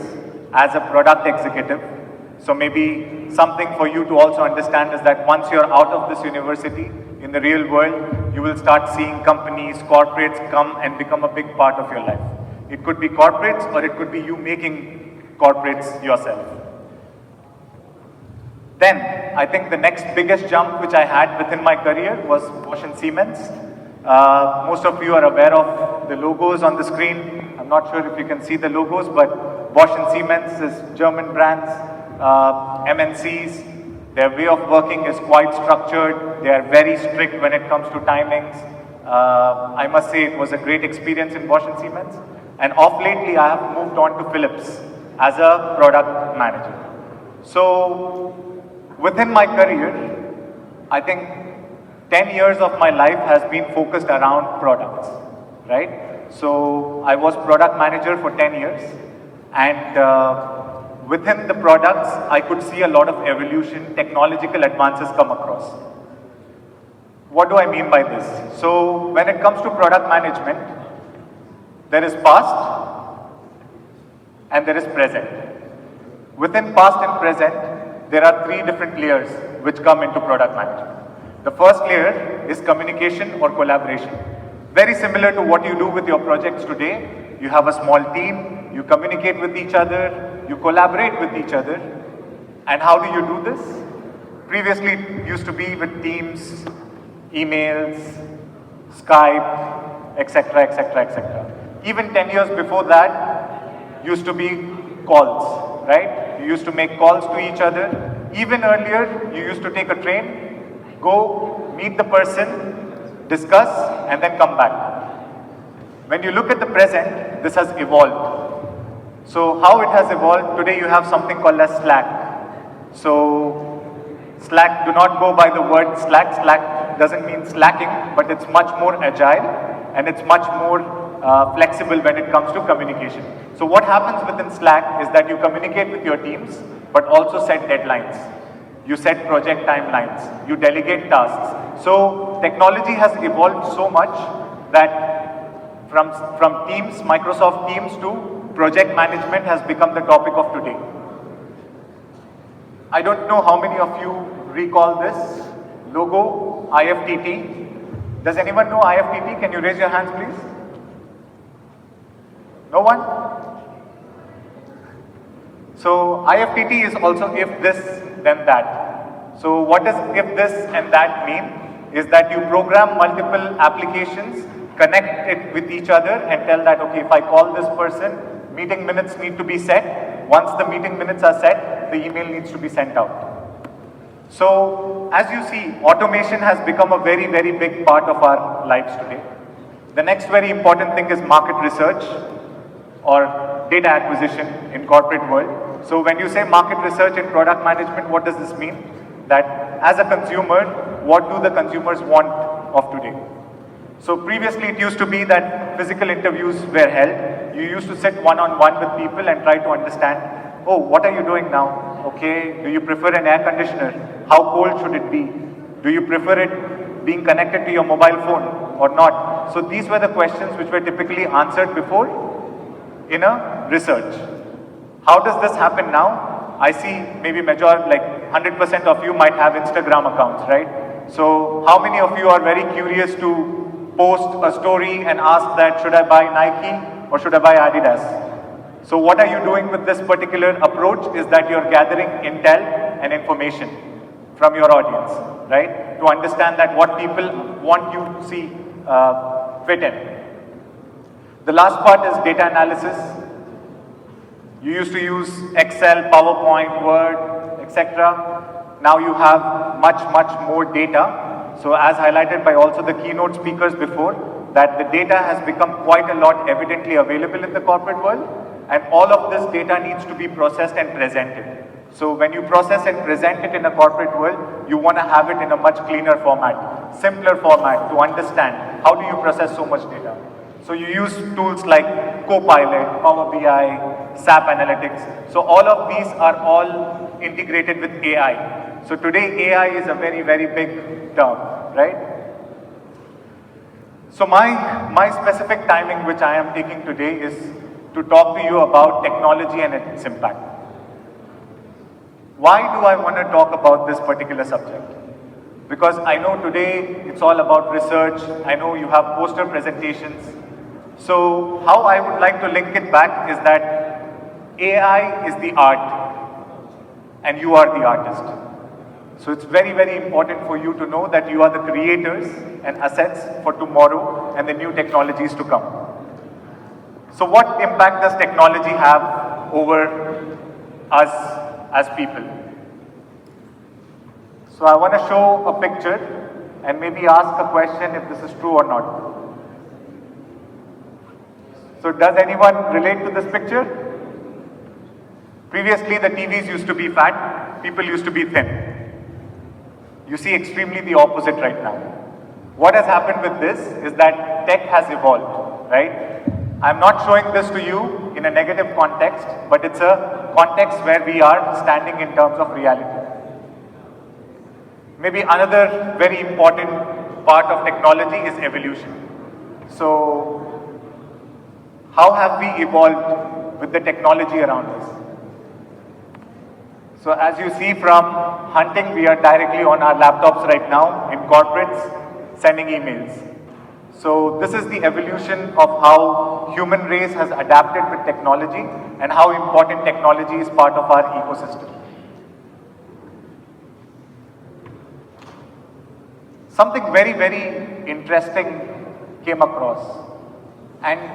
as a product executive. So maybe something for you to also understand is that once you're out of this university, in the real world, you will start seeing companies, corporates come and become a big part of your life. It could be corporates or it could be you making corporates yourself. Then, I think the next biggest jump which I had within my career was Bosch and Siemens. Most of you are aware of the logos on the screen. I'm not sure if you can see the logos, but Bosch and Siemens is German brands, MNCs. Their way of working is quite structured. They are very strict when it comes to timings. I must say it was a great experience in Bosch and Siemens. And off lately, I have moved on to Philips as a product manager. So within my career, I think 10 years of my life has been focused around products, right? So I was product manager for 10 years, and within the products, I could see a lot of evolution, technological advances come across. What do I mean by this? So when it comes to product management, there is past and there is present. Within past and present, there are three different layers which come into product management. The first layer is communication or collaboration. Very similar to what you do with your projects today. You have a small team, you communicate with each other, you collaborate with each other. And how do you do this? Previously, it used to be with Teams, emails, Skype, etc., etc., etc. Even 10 years before that, used to be calls, right? You used to make calls to each other. Even earlier, you used to take a train, go meet the person, discuss, and then come back. When you look at the present, this has evolved. So how it has evolved, today you have something called as Slack. So Slack, do not go by the word Slack. Slack doesn't mean slacking, but it's much more agile and it's much more flexible when it comes to communication. So what happens within Slack is that you communicate with your teams, but also set deadlines. You set project timelines, you delegate tasks. So technology has evolved so much that from Teams, Microsoft Teams to project management has become the topic of today. I don't know how many of you recall this logo, IFTT. Does anyone know IFTT? Can you raise your hands, please? No one? So IFTT is also if this, then that. So what does if this and that mean? Is that you program multiple applications, connect it with each other and tell that, okay, if I call this person, meeting minutes need to be set. Once the meeting minutes are set, the email needs to be sent out. So as you see, automation has become a very, very big part of our lives today. The next very important thing is market research or data acquisition in corporate world. So when you say market research in product management, what does this mean? That as a consumer, what do the consumers want of today? So previously it used to be that physical interviews were held. You used to sit one-on-one with people and try to understand, oh, what are you doing now? Okay, do you prefer an air conditioner? How cold should it be? Do you prefer it being connected to your mobile phone or not? So these were the questions which were typically answered before in a research. How does this happen now? I see maybe like 100% of you might have Instagram accounts, right? So how many of you are very curious to post a story and ask that, should I buy Nike or should I buy Adidas? So what are you doing with this particular approach is that you're gathering intel and information from your audience, right? To understand that what people want you to see fit in. The last part is data analysis. You used to use Excel, PowerPoint, Word, etc. Now you have much, much more data. So as highlighted by also the keynote speakers before, that the data has become quite a lot evidently available in the corporate world, and all of this data needs to be processed and presented. So when you process and present it in a corporate world, you want to have it in a much cleaner format, simpler format to understand how do you process so much data. So you use tools like Copilot, Power BI, SAP Analytics. So all of these are all integrated with AI. So today AI is a very, very big term, right? So my specific timing which I am taking today is to talk to you about technology and its impact. Why do I want to talk about this particular subject? Because I know today it's all about research. I know you have poster presentations. So how I would like to link it back is that AI is the art and you are the artist. So it's very, very important for you to know that you are the creators and assets for tomorrow and the new technologies to come. So what impact does technology have over us as people? So I want to show a picture and maybe ask a question if this is true or not. So does anyone relate to this picture? Previously, the TVs used to be fat, people used to be thin. You see extremely the opposite right now. What has happened with this is that tech has evolved, right? I'm not showing this to you in a negative context, but it's a context where we are standing in terms of reality. Maybe another very important part of technology is evolution. So, how have we evolved with the technology around us? So as you see from hunting, we are directly on our laptops right now, in corporates, sending emails. So this is the evolution of how human race has adapted with technology and how important technology is part of our ecosystem. Something very, very interesting came across. And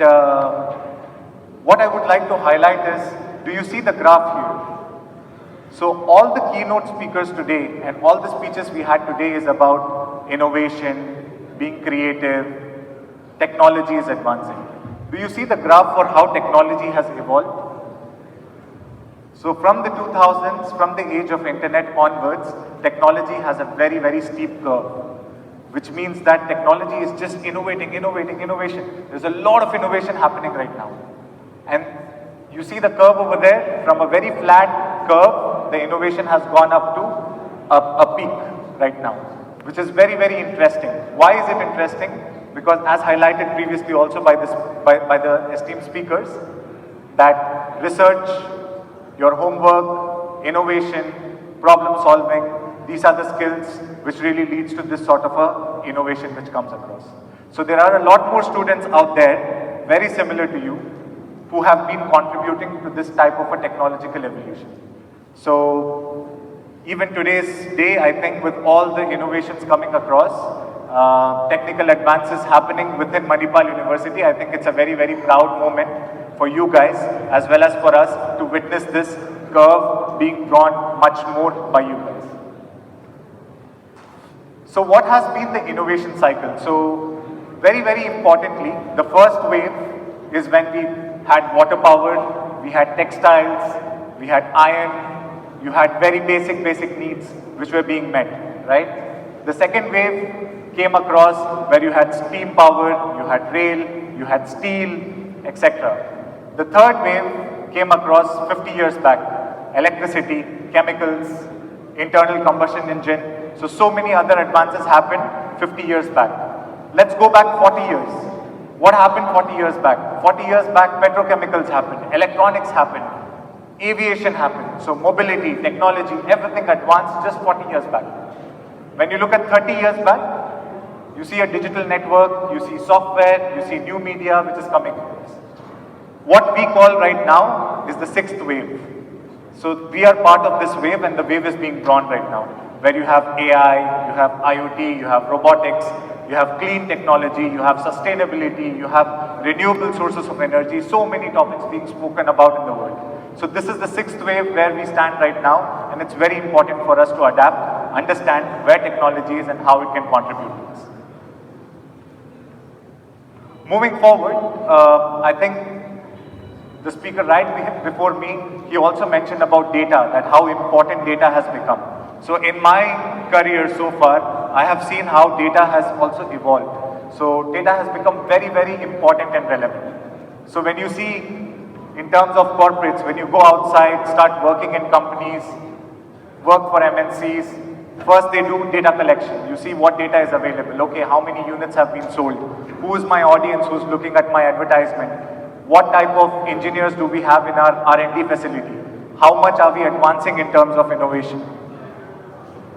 what I would like to highlight is, do you see the graph here? So all the keynote speakers today and all the speeches we had today is about innovation, being creative, technology is advancing. Do you see the graph for how technology has evolved? So from the 2000s, from the age of internet onwards, technology has a very, very steep curve, which means that technology is just innovation. There's a lot of innovation happening right now. And you see the curve over there, from a very flat curve, the innovation has gone up to a peak right now, which is very, very interesting. Why is it interesting? Because as highlighted previously also by the esteemed speakers, that research, your homework, innovation, problem solving, these are the skills which really leads to this sort of a innovation which comes across. So there are a lot more students out there, very similar to you, who have been contributing to this type of a technological evolution. So even today's day, I think with all the innovations coming across, technical advances happening within Manipal University, I think it's a very, very proud moment for you guys as well as for us to witness this curve being drawn much more by you guys. So what has been the innovation cycle? So very, very importantly, the first wave is when we had water power, we had textiles, we had iron, you had very basic needs which were being met, right? The second wave came across where you had steam power, you had rail, you had steel, etc. The third wave came across 50 years back, electricity, chemicals, internal combustion engine. So many other advances happened 50 years back. Let's go back 40 years. What happened 40 years back? 40 years back, petrochemicals happened, electronics happened, aviation happened. So mobility, technology, everything advanced just 40 years back. When you look at 30 years back, you see a digital network, you see software, you see new media which is coming. What we call right now is the sixth wave. So we are part of this wave and the wave is being drawn right now, where you have AI, you have IoT, you have robotics, you have clean technology, you have sustainability, you have renewable sources of energy, so many topics being spoken about in the world. So this is the sixth wave where we stand right now, and it's very important for us to adapt, understand where technology is and how it can contribute to this. Moving forward, I think the speaker right before me, he also mentioned about data, that how important data has become. So in my career so far, I have seen how data has also evolved. So data has become very, very important and relevant. So when you see in terms of corporates, when you go outside, start working in companies, work for MNCs, first they do data collection. You see what data is available. Okay, how many units have been sold? Who is my audience who's looking at my advertisement? What type of engineers do we have in our R&D facility? How much are we advancing in terms of innovation?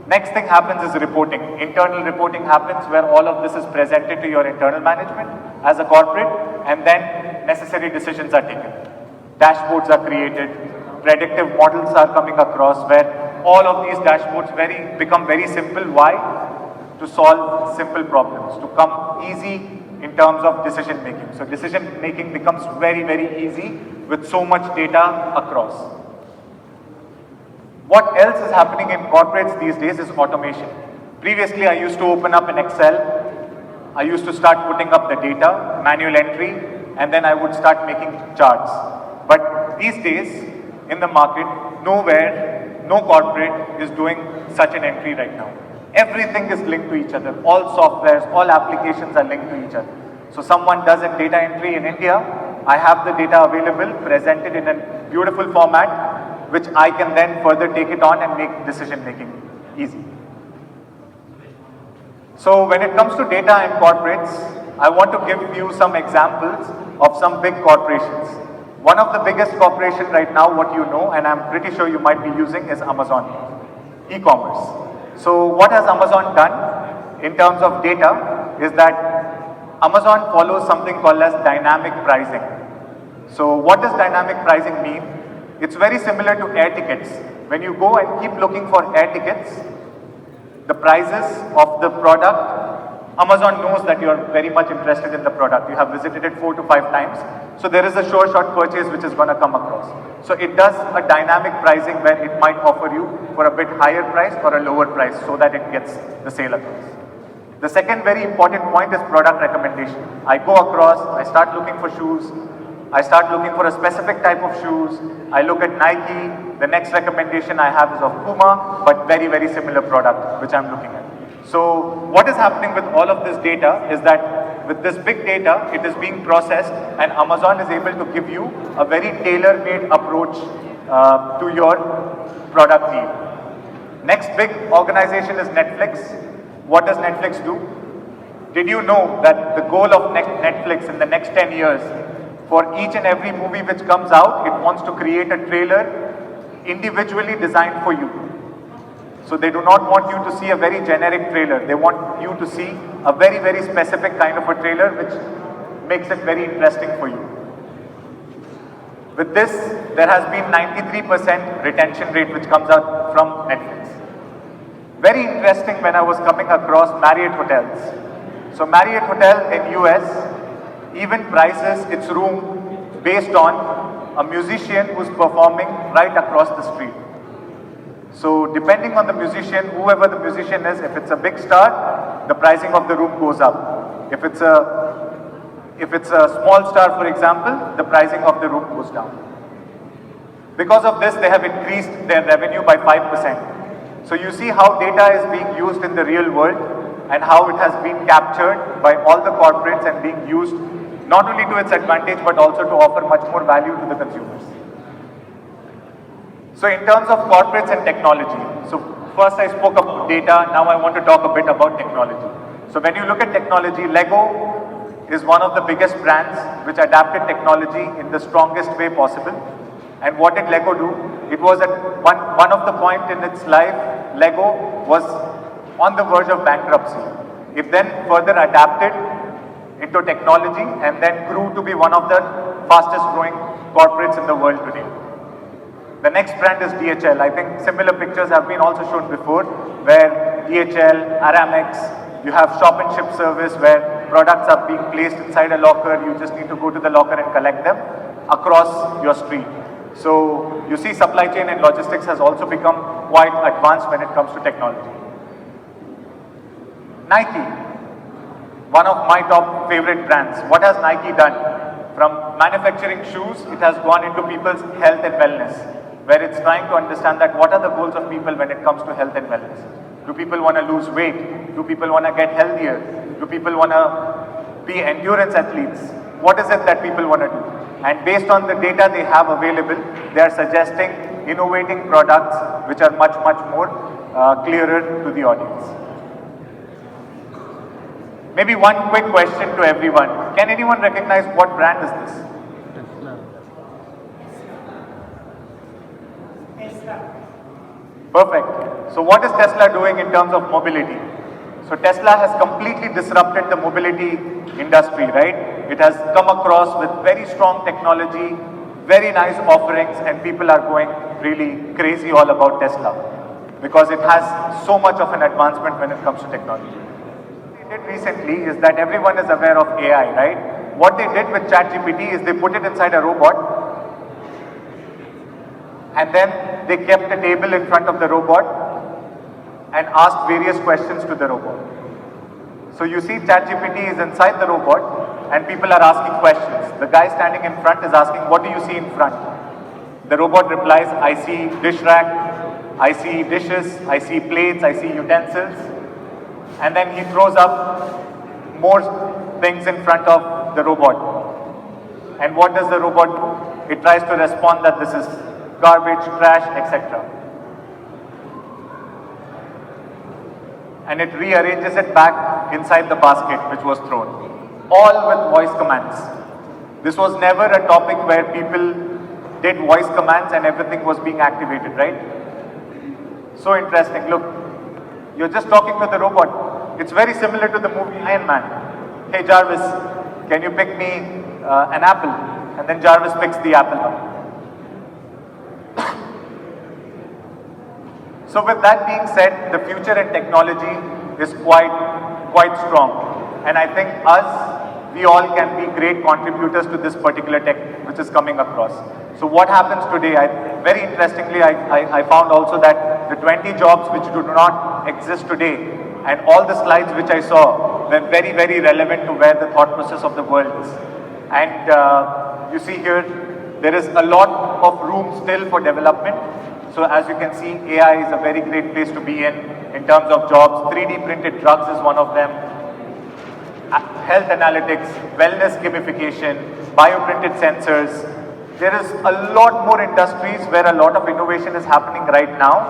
Next thing happens is reporting. Internal reporting happens where all of this is presented to your internal management as a corporate, and then necessary decisions are taken. Dashboards are created, predictive models are coming across where all of these dashboards become very simple. Why? To solve simple problems, to come easy in terms of decision making. So decision making becomes very, very easy with so much data across. What else is happening in corporates these days is automation. Previously, I used to open up an Excel. I used to start putting up the data, manual entry. and then I would start making charts. But these days, in the market, nowhere, no corporate is doing such an entry right now. Everything is linked to each other. All softwares, all applications are linked to each other. So someone does a data entry in India, I have the data available, presented in a beautiful format, which I can then further take it on and make decision making easy. So when it comes to data and corporates, I want to give you some examples of some big corporations. One of the biggest corporations right now, what you know, and I'm pretty sure you might be using, is Amazon, e-commerce. So what has Amazon done in terms of data is that Amazon follows something called as dynamic pricing. So what does dynamic pricing mean? It's very similar to air tickets. When you go and keep looking for air tickets, the prices of the product, Amazon knows that you are very much interested in the product. You have visited it 4 to 5 times. So there is a sure shot purchase which is going to come across. So it does a dynamic pricing where it might offer you for a bit higher price or a lower price so that it gets the sale across. The second very important point is product recommendation. I go across, I start looking for shoes, I start looking for a specific type of shoes, I look at Nike, the next recommendation I have is of Puma, but very, very similar product which I'm looking at. So what is happening with all of this data is that with this big data, it is being processed and Amazon is able to give you a very tailor-made approach to your product need. Next big organization is Netflix. What does Netflix do? Did you know that the goal of Netflix in the next 10 years, for each and every movie which comes out, it wants to create a trailer individually designed for you. So they do not want you to see a very generic trailer. They want you to see a very, very specific kind of a trailer which makes it very interesting for you. With this, there has been 93% retention rate which comes out from Netflix. Very interesting when I was coming across Marriott hotels. So Marriott Hotel in US even prices its room based on a musician who's performing right across the street. So depending on the musician, whoever the musician is, if it's a big star, the pricing of the room goes up. If it's a small star, for example, the pricing of the room goes down. Because of this, they have increased their revenue by 5%. So you see how data is being used in the real world and how it has been captured by all the corporates and being used not only to its advantage but also to offer much more value to the consumers. So in terms of corporates and technology, so first I spoke about data, now I want to talk a bit about technology. So when you look at technology, Lego is one of the biggest brands which adapted technology in the strongest way possible. And what did Lego do? It was at one of the point in its life, Lego was on the verge of bankruptcy. It then further adapted into technology and then grew to be one of the fastest growing corporates in the world today. The next brand is DHL. I think similar pictures have been also shown before, where DHL, Aramex, you have shop and ship service where products are being placed inside a locker, you just need to go to the locker and collect them across your street. So you see supply chain and logistics has also become quite advanced when it comes to technology. Nike, one of my top favorite brands. What has Nike done? From manufacturing shoes, it has gone into people's health and wellness, where it's trying to understand that what are the goals of people when it comes to health and wellness. Do people want to lose weight? Do people want to get healthier? Do people want to be endurance athletes? What is it that people want to do? And based on the data they have available, they are suggesting innovating products which are much, much more clearer to the audience. Maybe one quick question to everyone. Can anyone recognize what brand is this? Perfect. So what is Tesla doing in terms of mobility? So Tesla has completely disrupted the mobility industry, right? It has come across with very strong technology, very nice offerings, and people are going really crazy all about Tesla because it has so much of an advancement when it comes to technology. What they did recently is that everyone is aware of AI, right? What they did with ChatGPT is they put it inside a robot and then they kept a table in front of the robot and asked various questions to the robot. So you see ChatGPT is inside the robot and people are asking questions. The guy standing in front is asking, what do you see in front? The robot replies, I see dish rack, I see dishes, I see plates, I see utensils. And then he throws up more things in front of the robot. And what does the robot do? It tries to respond that this is garbage, trash, etc. And it rearranges it back inside the basket which was thrown. All with voice commands. This was never a topic where people did voice commands and everything was being activated, right? So interesting. Look, you're just talking to the robot. It's very similar to the movie Iron Man. Hey Jarvis, can you pick me an apple? And then Jarvis picks the apple up. So with that being said, the future in technology is quite strong. And I think we all can be great contributors to this particular tech which is coming across. So what happens today, very interestingly, I found also that the 20 jobs which do not exist today and all the slides which I saw were very, very relevant to where the thought process of the world is. And you see here, there is a lot of room still for development. So as you can see, AI is a very great place to be in terms of jobs. 3D printed drugs is one of them. Health analytics, wellness gamification, bioprinted sensors. There is a lot more industries where a lot of innovation is happening right now,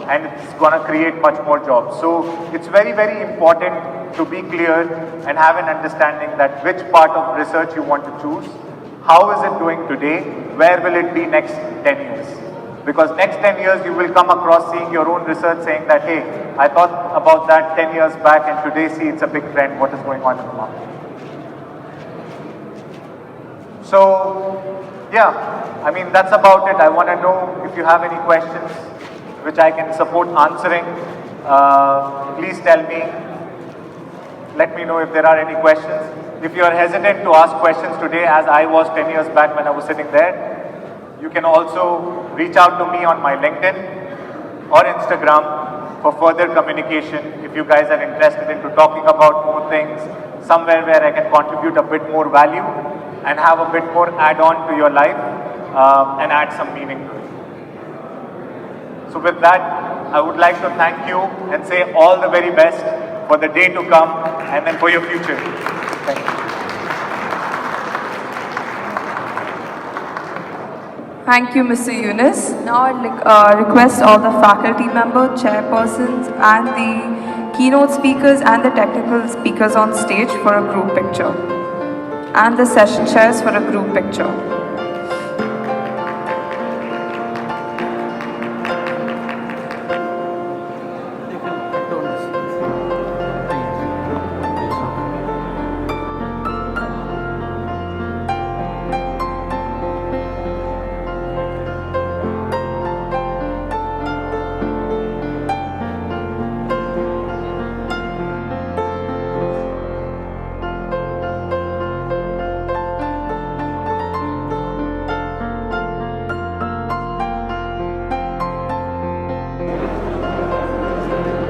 and it's going to create much more jobs. So it's very, very important to be clear and have an understanding that which part of research you want to choose, how is it doing today, where will it be next 10 years. Because next 10 years you will come across seeing your own research saying that, hey, I thought about that 10 years back and today see it's a big trend, what is going on in the market. So, yeah, I mean, that's about it. I want to know if you have any questions which I can support answering. Please tell me. Let me know if there are any questions. If you are hesitant to ask questions today, as I was 10 years back when I was sitting there, you can also reach out to me on my LinkedIn or Instagram for further communication if you guys are interested into talking about more things, somewhere where I can contribute a bit more value and have a bit more add-on to your life and add some meaning to it. So with that, I would like to thank you and say all the very best for the day to come and then for your future. Thank you. Thank you, Mr. Yunus. Now I'd request all the faculty members, chairpersons, and the keynote speakers and the technical speakers on stage for a group picture, and the session chairs for a group picture.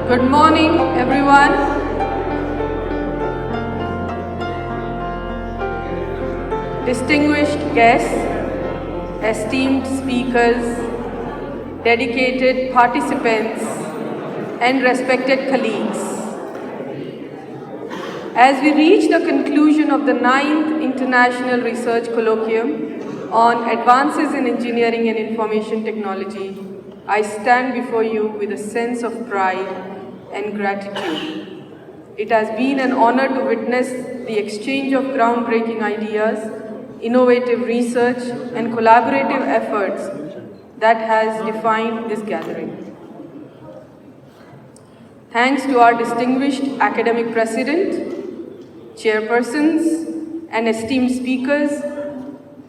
Good morning, everyone. Distinguished guests, esteemed speakers, dedicated participants, and respected colleagues. As we reach the conclusion of the 9th International Research Colloquium on Advances in Engineering and Information Technology, I stand before you with a sense of pride and gratitude. It has been an honor to witness the exchange of groundbreaking ideas, innovative research, and collaborative efforts that has defined this gathering. Thanks to our distinguished academic president, chairpersons, and esteemed speakers,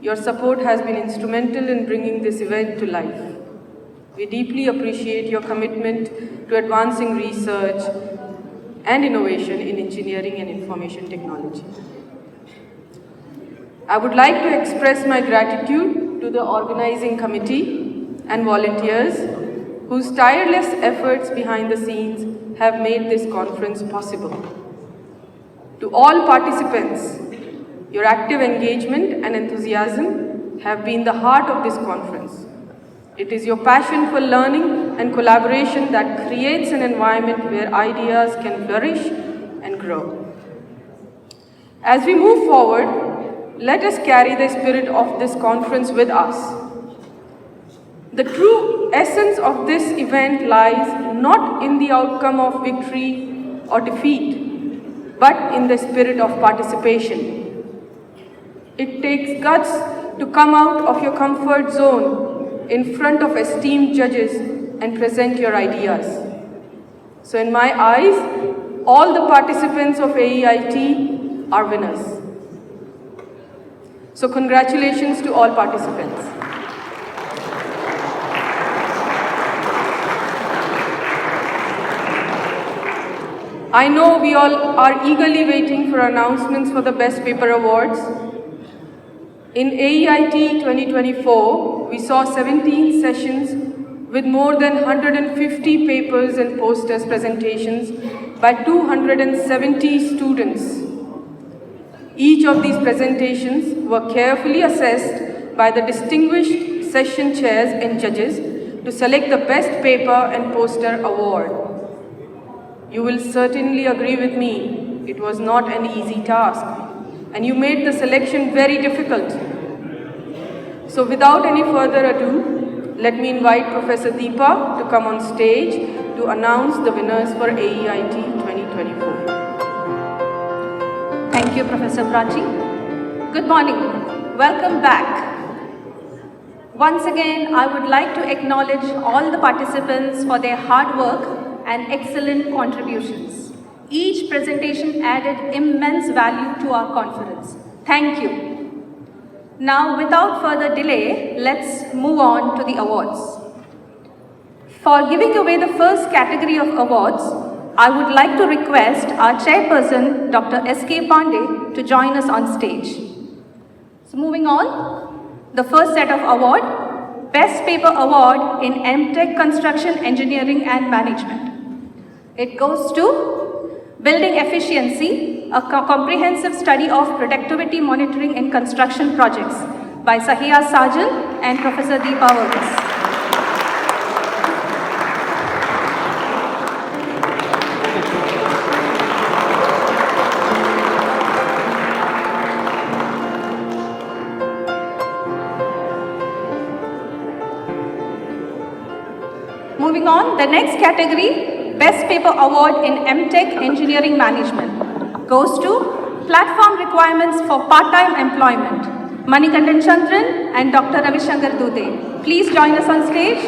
your support has been instrumental in bringing this event to life. We deeply appreciate your commitment to advancing research and innovation in engineering and information technology. I would like to express my gratitude to the organizing committee and volunteers whose tireless efforts behind the scenes have made this conference possible. To all participants, Your active engagement and enthusiasm have been the heart of this conference. It is your passion for learning and collaboration that creates an environment where ideas can flourish and grow. As we move forward, let us carry the spirit of this conference with us. The true essence of this event lies not in the outcome of victory or defeat, but in the spirit of participation. It takes guts to come out of your comfort zone in front of esteemed judges and present your ideas. So in my eyes, all the participants of AEIT are winners. So congratulations to all participants. I know we all are eagerly waiting for announcements for the Best Paper Awards. In AEIT 2024, we saw 17 sessions with more than 150 papers and posters presentations by 270 students. Each of these presentations were carefully assessed by the distinguished session chairs and judges to select the Best Paper and Poster Award. You will certainly agree with me, it was not an easy task, and you made the selection very difficult. So without any further ado, let me invite Professor Deepa to come on stage to announce the winners for AEIT 2024. Thank you, Professor Prachi. Good morning. Welcome back. Once again, I would like to acknowledge all the participants for their hard work and excellent contributions. Each presentation added immense value to our conference. Thank you. Now, without further delay, let's move on to the awards. For giving away the first category of awards, I would like to request our chairperson, Dr. S.K. Pandey, to join us on stage. So moving on, the first set of award, Best Paper Award in MTech Construction Engineering and Management. It goes to Building Efficiency, a comprehensive study of productivity monitoring in construction projects by Sahiya Sajan and Professor Deepa Varghese. Moving on, the next category, Best Paper Award in MTech Engineering Management, goes to Platform Requirements for Part-Time Employment, Manikandan Chandran and Dr. Ravishankar Dute. Please join us on stage.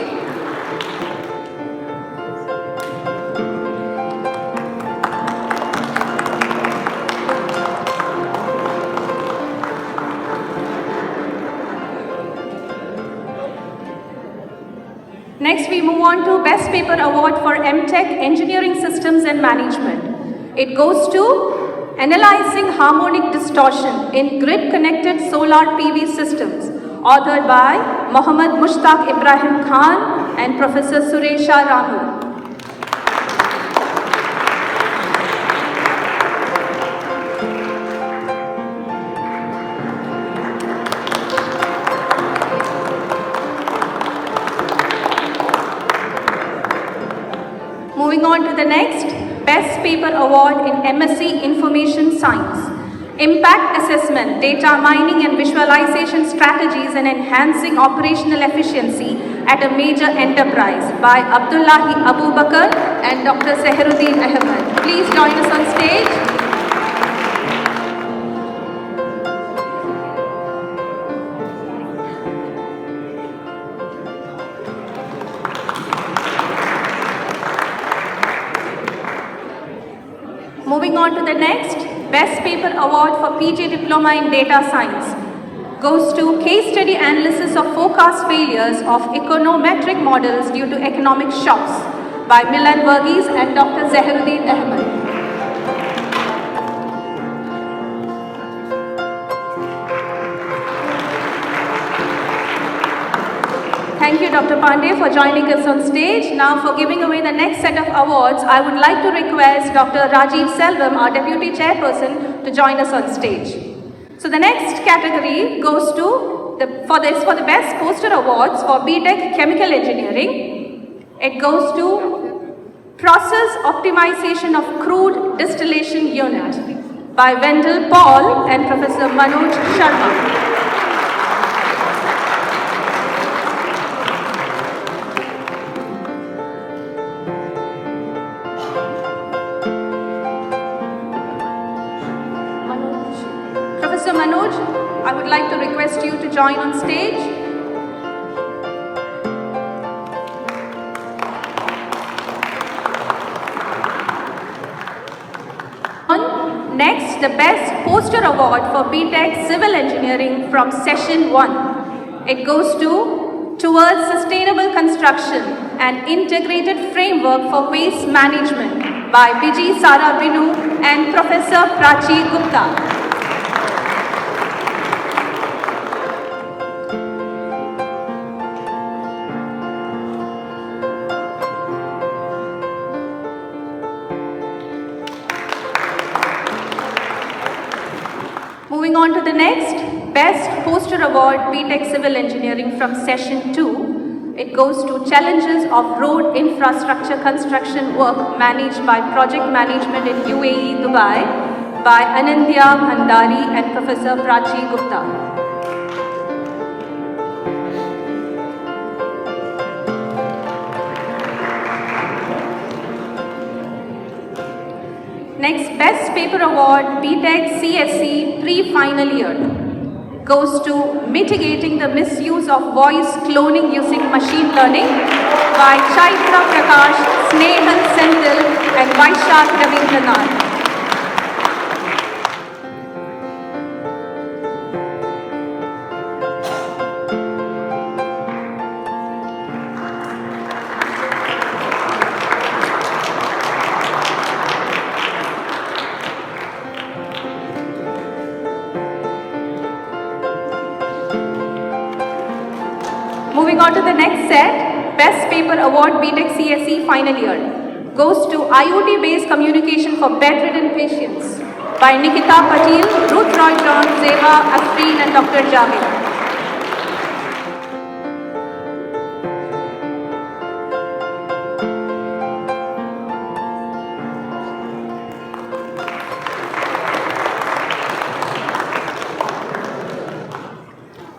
Next, we move on to Best Paper Award for MTech Engineering Systems and Management. It goes to Analyzing Harmonic Distortion in Grid-Connected Solar PV Systems, authored by Mohammad Mushtaq Ibrahim Khan and Professor Suresha Ramu. Moving on to the next, Best Paper Award in MSc Information Science. Impact Assessment, Data Mining and Visualization Strategies and Enhancing Operational Efficiency at a Major Enterprise by Abdullahi Abubakar and Dr. Zahiruddin Ahmed. Please join us on stage. Moving on to the next, Best Paper Award for PG Diploma in Data Science goes to Case Study Analysis of Forecast Failures of Econometric Models Due to Economic Shocks by Milan Varghese and Dr. Zahiruddin Ahmed. Thank you, Dr. Pandey, for joining us on stage. Now, for giving away the next set of awards, I would like to request Dr. Rajiv Selvam, our Deputy Chairperson, to join us on stage. So the the next category goes to for the best poster awards for BTech Chemical Engineering. It goes to Process Optimization of Crude Distillation Unit by Wendell Paul and Professor Manoj Sharma. Professor Manoj, I would like to request you to join on stage. Next, the Best Poster Award for BTech Civil Engineering from Session 1. It goes to Towards Sustainable Construction, an Integrated Framework for Waste Management by Biji Sara Binu and Professor Prachi Gupta. Moving on to the next, Best Poster Award BTech Civil Engineering from Session 2. It goes to Challenges of Road Infrastructure Construction Work Managed by Project Management in UAE, Dubai by Anindya Bhandari and Professor Prachi Gupta. Next, Best Paper Award BTech CSE Pre-Final Year goes to Mitigating the Misuse of Voice Cloning Using Machine Learning by Chaitra Prakash, Snehal Senthil and Vaishak Ravindranath. Moving on to the next set, Best Paper Award BTech CSE Final Year goes to IoT-based communication for bedridden patients by Nikita Patil, Ruth Roy John, Zeva Afreen and Dr. Javed.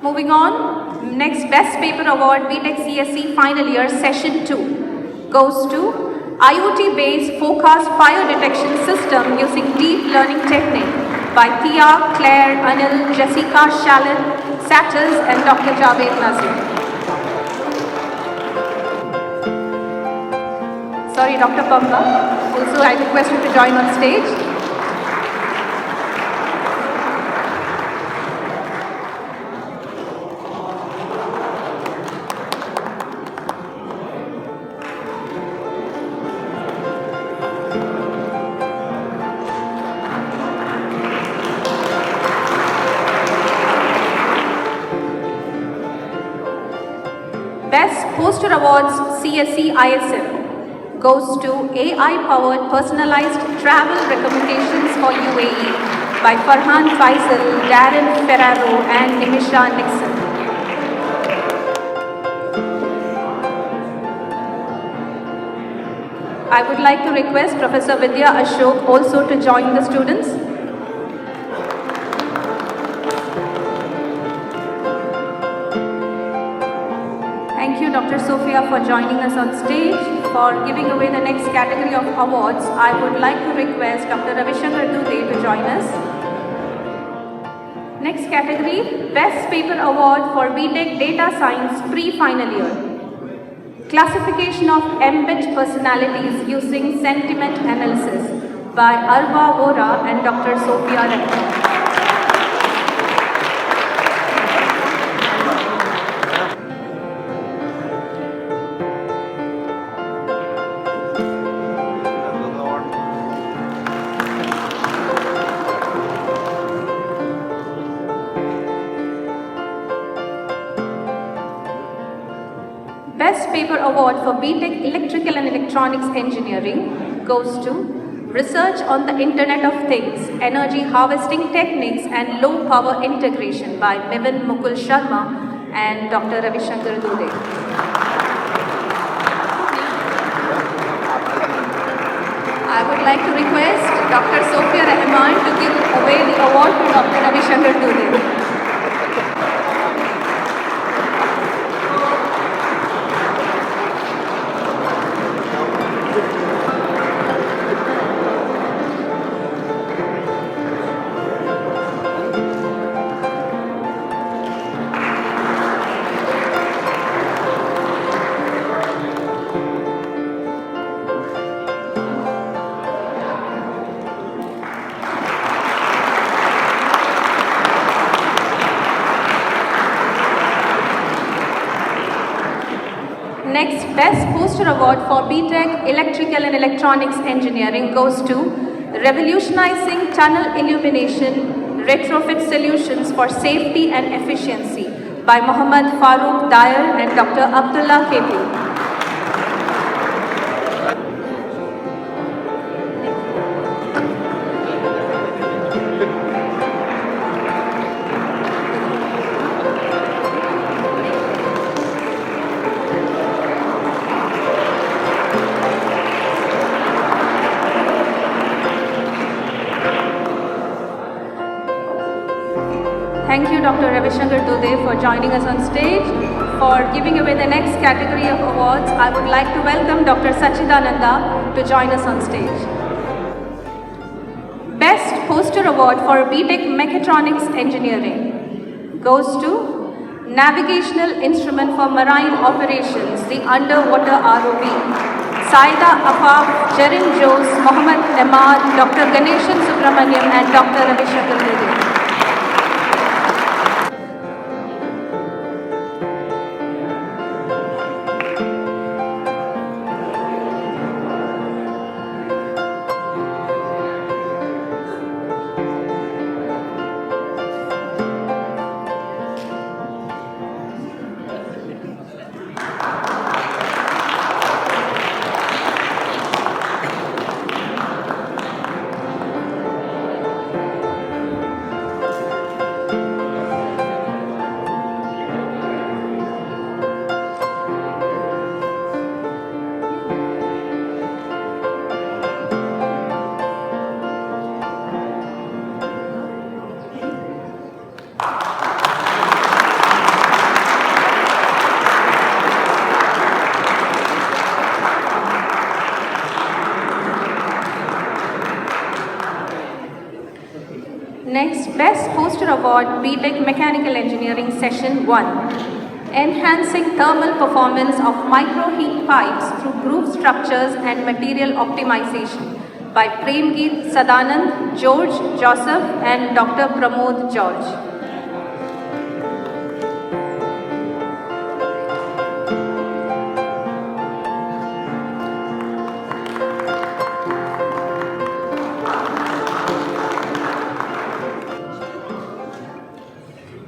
Moving on, next Best Paper Award BTech CSE Final Year Session 2 goes to IoT-based Forecast Fire Detection System using Deep Learning Technique by Tia, Claire, Anil, Jessica, Shalin, Satters and Dr. Javed Nazir. Sorry, Dr. Pamba. Also, I request you to join on stage. Best Poster Awards CSE ISM goes to AI-powered personalized travel recommendations for UAE by Farhan Faisal, Darren Ferraro and Nimisha Nixon. I would like to request Professor Vidya Ashok also to join the students. Thank you, Dr. Sophia, for joining us on stage. For giving away the next category of awards, I would like to request Dr. Ravishankar Dubey to join us. Next category, Best Paper Award for BTech Data Science Pre-Final Year. Classification of Embedded Personalities using Sentiment Analysis by Arva Vora and Dr. Sophia Rekha. Best Paper Award for BTech Electrical and Electronics Engineering goes to Research on the Internet of Things, Energy Harvesting Techniques and Low Power Integration by Mivin Mukul Sharma and Dr. Ravi Shankar Dubey. I would like to request Dr. Sophia Rahman to give away the award to Dr. Ravi Shankar Dubey. Next, Best Poster Award for BTech Electrical and Electronics Engineering goes to Revolutionizing Tunnel Illumination Retrofit Solutions for Safety and Efficiency by Muhammad Farooq Dayal and Dr. Abdullah Ketu. Thank you, Dr. Ravi Shankar Dubey, for joining us on stage. For giving away the next category of awards, I would like to welcome Dr. Sachidananda to join us on stage. Best Poster Award for BTech Mechatronics Engineering goes to Navigational Instrument for Marine Operations, the Underwater ROV. Saida Afaf, Jerin Jose, Mohammad Nemad, Dr. Ganeshan Subramaniam and Dr. Ravi Shankar Dubey. Next, Best Poster Award, BTech Mechanical Engineering Session 1. Enhancing Thermal Performance of Microheat Pipes Through Groove Structures and Material Optimization by Premgeet Sadanand, George Joseph and Dr. Pramod George.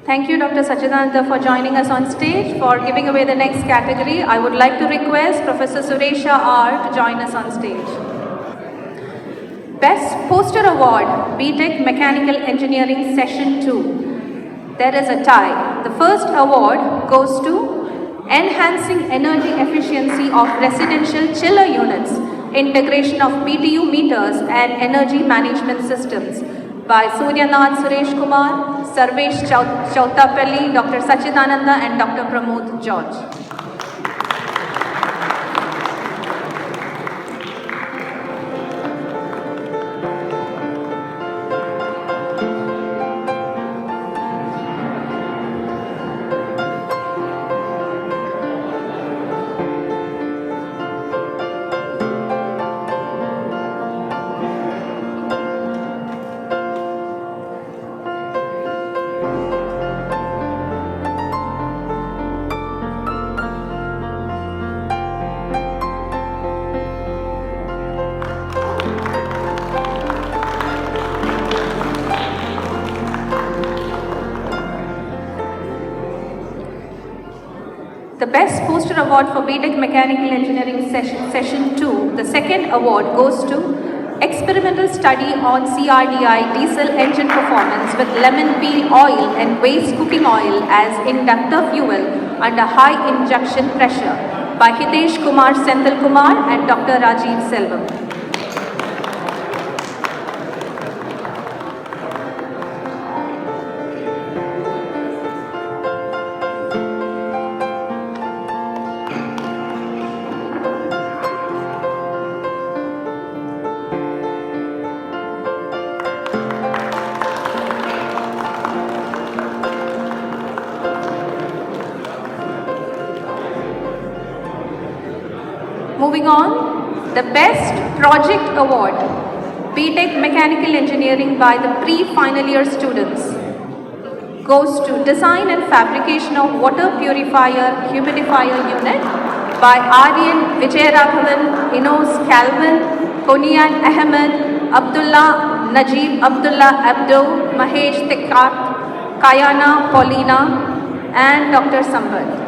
Thank you, Dr. Sachidananda, for joining us on stage. For giving away the next category, I would like to request Professor Suresha R to join us on stage. Best Poster Award, BTech Mechanical Engineering Session 2. There is a tie. The first award goes to Enhancing Energy Efficiency of Residential Chiller Units, Integration of BTU Meters and Energy Management Systems by Suryanath Suresh Kumar, Sarvesh Chautapalli, Dr. Sachidananda and Dr. Pramod George. The Best Poster Award for BTech Mechanical Engineering Session 2, the second award goes to experimental study on CRDI diesel engine performance with lemon peel oil and waste cooking oil as inductor fuel under high injection pressure by Hitesh Kumar Senthil Kumar and Dr. Rajiv Selvam. Moving on, the Best Project Award, BTech Mechanical Engineering by the pre-final year students, goes to Design and Fabrication of Water Purifier Humidifier Unit by Aryan Vijayaraghavan, Inos Calvin, Konian Ahmed, Abdullah Najib Abdullah Abdo, Mahesh Tikkat, Kayana Paulina, and Dr. Sambat.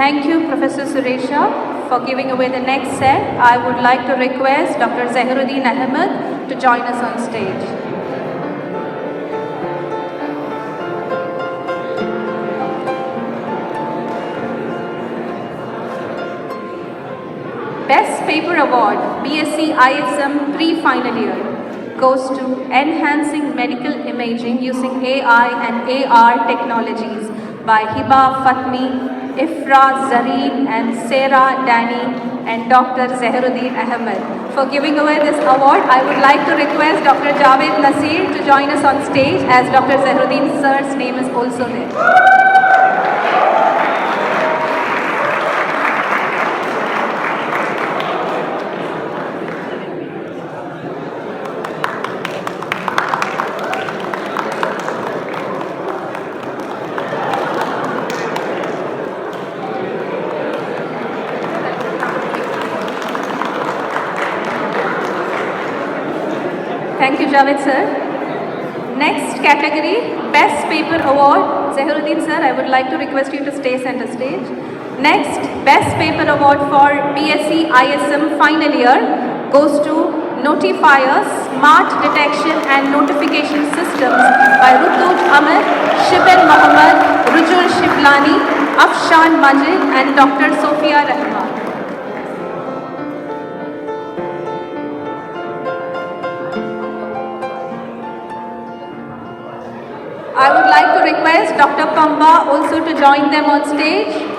Thank you, Professor Suresha, for giving away the next set. I would like to request Dr. Zahiruddin Ahmed to join us on stage. Best Paper Award, BSc ISM Pre-Final Year, goes to Enhancing Medical Imaging Using AI and AR Technologies by Hiba Fatmi, Ifra Zareen and Sarah Dani and Dr. Zahiruddin Ahmed. For giving away this award, I would like to request Dr. Javed Nasir to join us on stage as Dr. Zahiruddin sir's name is also there. Thank you, Javed sir. Next category, Best Paper Award. Zahiruddin sir, I would like to request you to stay center stage. Next, Best Paper Award for BSc ISM Final Year goes to Notifier Smart Detection and Notification Systems by Rutuj Amir, Shibin Mohammed, Rujul Shiblani, Afshan Majid and Dr. Sophia Rahman. I would like to request Dr. Pamba also to join them on stage.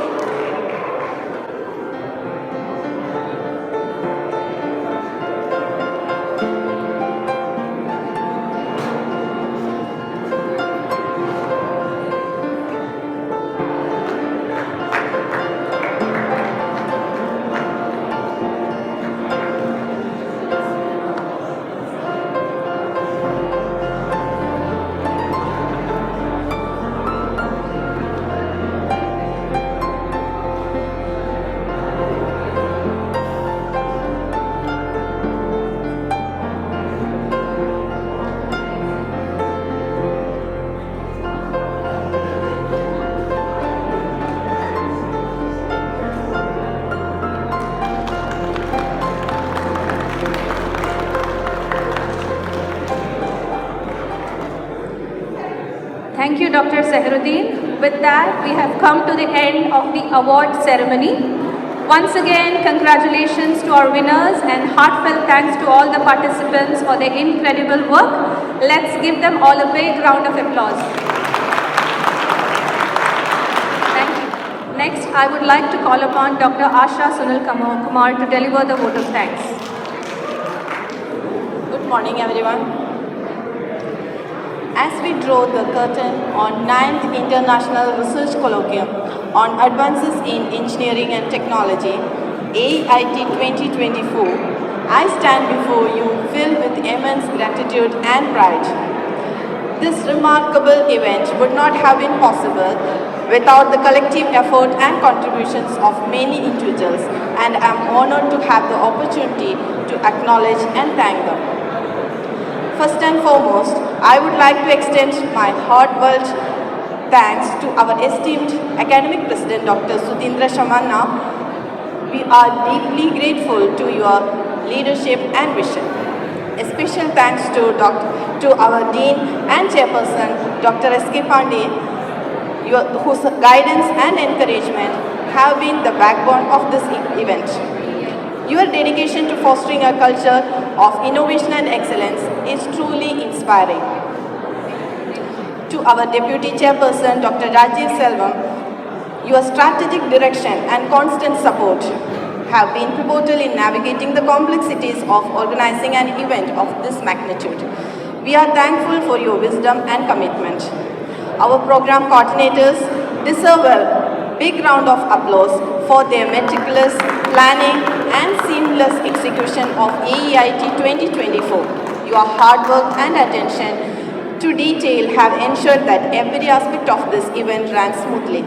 Thank you, Dr. Zahiruddin. With that, we have come to the end of the award ceremony. Once again, congratulations to our winners and heartfelt thanks to all the participants for their incredible work. Let's give them all a big round of applause. Thank you. Next, I would like to call upon Dr. Asha Sunil Kumar to deliver the vote of thanks. Good morning, everyone. As we draw the curtain on 9th International Research Colloquium on advances in engineering and technology, AEIT 2024, I stand before you filled with immense gratitude and pride. This remarkable event would not have been possible without the collective effort and contributions of many individuals, and I am honored to have the opportunity to acknowledge and thank them. First and foremost, I would like to extend my heartfelt thanks to our esteemed academic president, Dr. Sudhindra Shamanna. We are deeply grateful to your leadership and vision. A special thanks to our Dean and Chairperson, Dr. S.K. Pandey, whose guidance and encouragement have been the backbone of this event. Your dedication to fostering a culture of innovation and excellence is truly inspiring. To our Deputy Chairperson, Dr. Rajiv Selvam, your strategic direction and constant support have been pivotal in navigating the complexities of organizing an event of this magnitude. We are thankful for your wisdom and commitment. Our program coordinators deserve a big round of applause for their meticulous planning and seamless execution of AEIT 2024. Your hard work and attention to detail have ensured that every aspect of this event ran smoothly.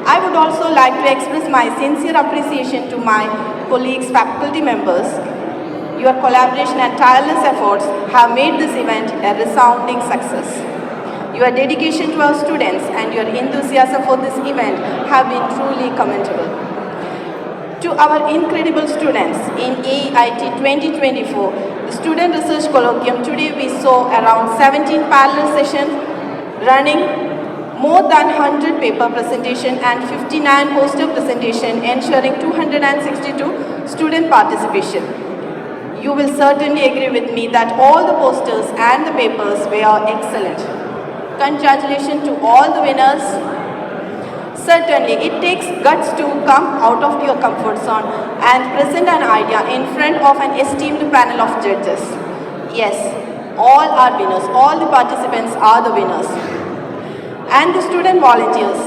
I would also like to express my sincere appreciation to my colleagues, faculty members. Your collaboration and tireless efforts have made this event a resounding success. Your dedication to our students and your enthusiasm for this event have been truly commendable. To our incredible students in AEIT 2024, the Student Research Colloquium, today we saw around 17 parallel sessions running, more than 100 paper presentation and 59 poster presentation, ensuring 262 student participation. You will certainly agree with me that all the posters and the papers were excellent. Congratulations to all the winners. Certainly, it takes guts to come out of your comfort zone and present an idea in front of an esteemed panel of judges. Yes, all are winners. All the participants are the winners. And the student volunteers,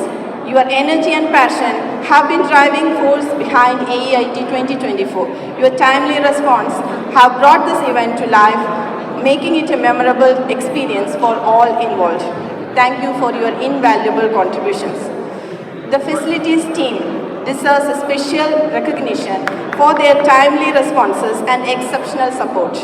your energy and passion have been driving force behind AEIT 2024. Your timely response have brought this event to life, making it a memorable experience for all involved. Thank you for your invaluable contributions. The facilities team deserves a special recognition for their timely responses and exceptional support.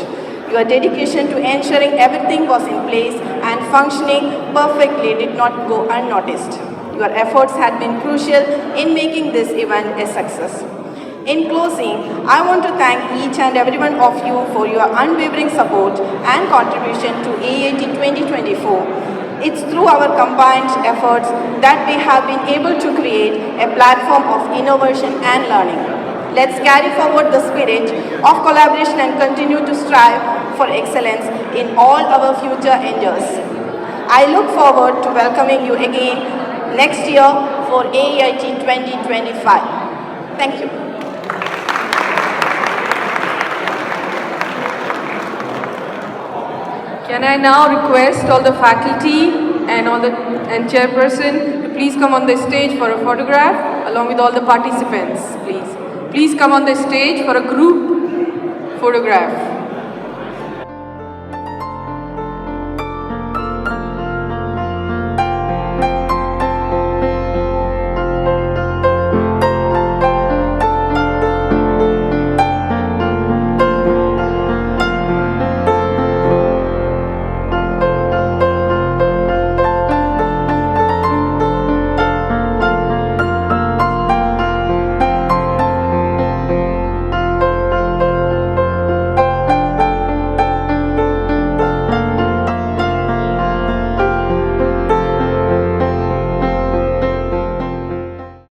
Your dedication to ensuring everything was in place and functioning perfectly did not go unnoticed. Your efforts had been crucial in making this event a success. In closing, I want to thank each and every one of you for your unwavering support and contribution to AEIT 2024. It's through our combined efforts that we have been able to create a platform of innovation and learning. Let's carry forward the spirit of collaboration and continue to strive for excellence in all our future endeavors. I look forward to welcoming you again next year for AEIT 2025. Thank you. Can I now request all the faculty and chairperson to please come on the stage for a photograph along with all the participants, please. Please come on the stage for a group photograph.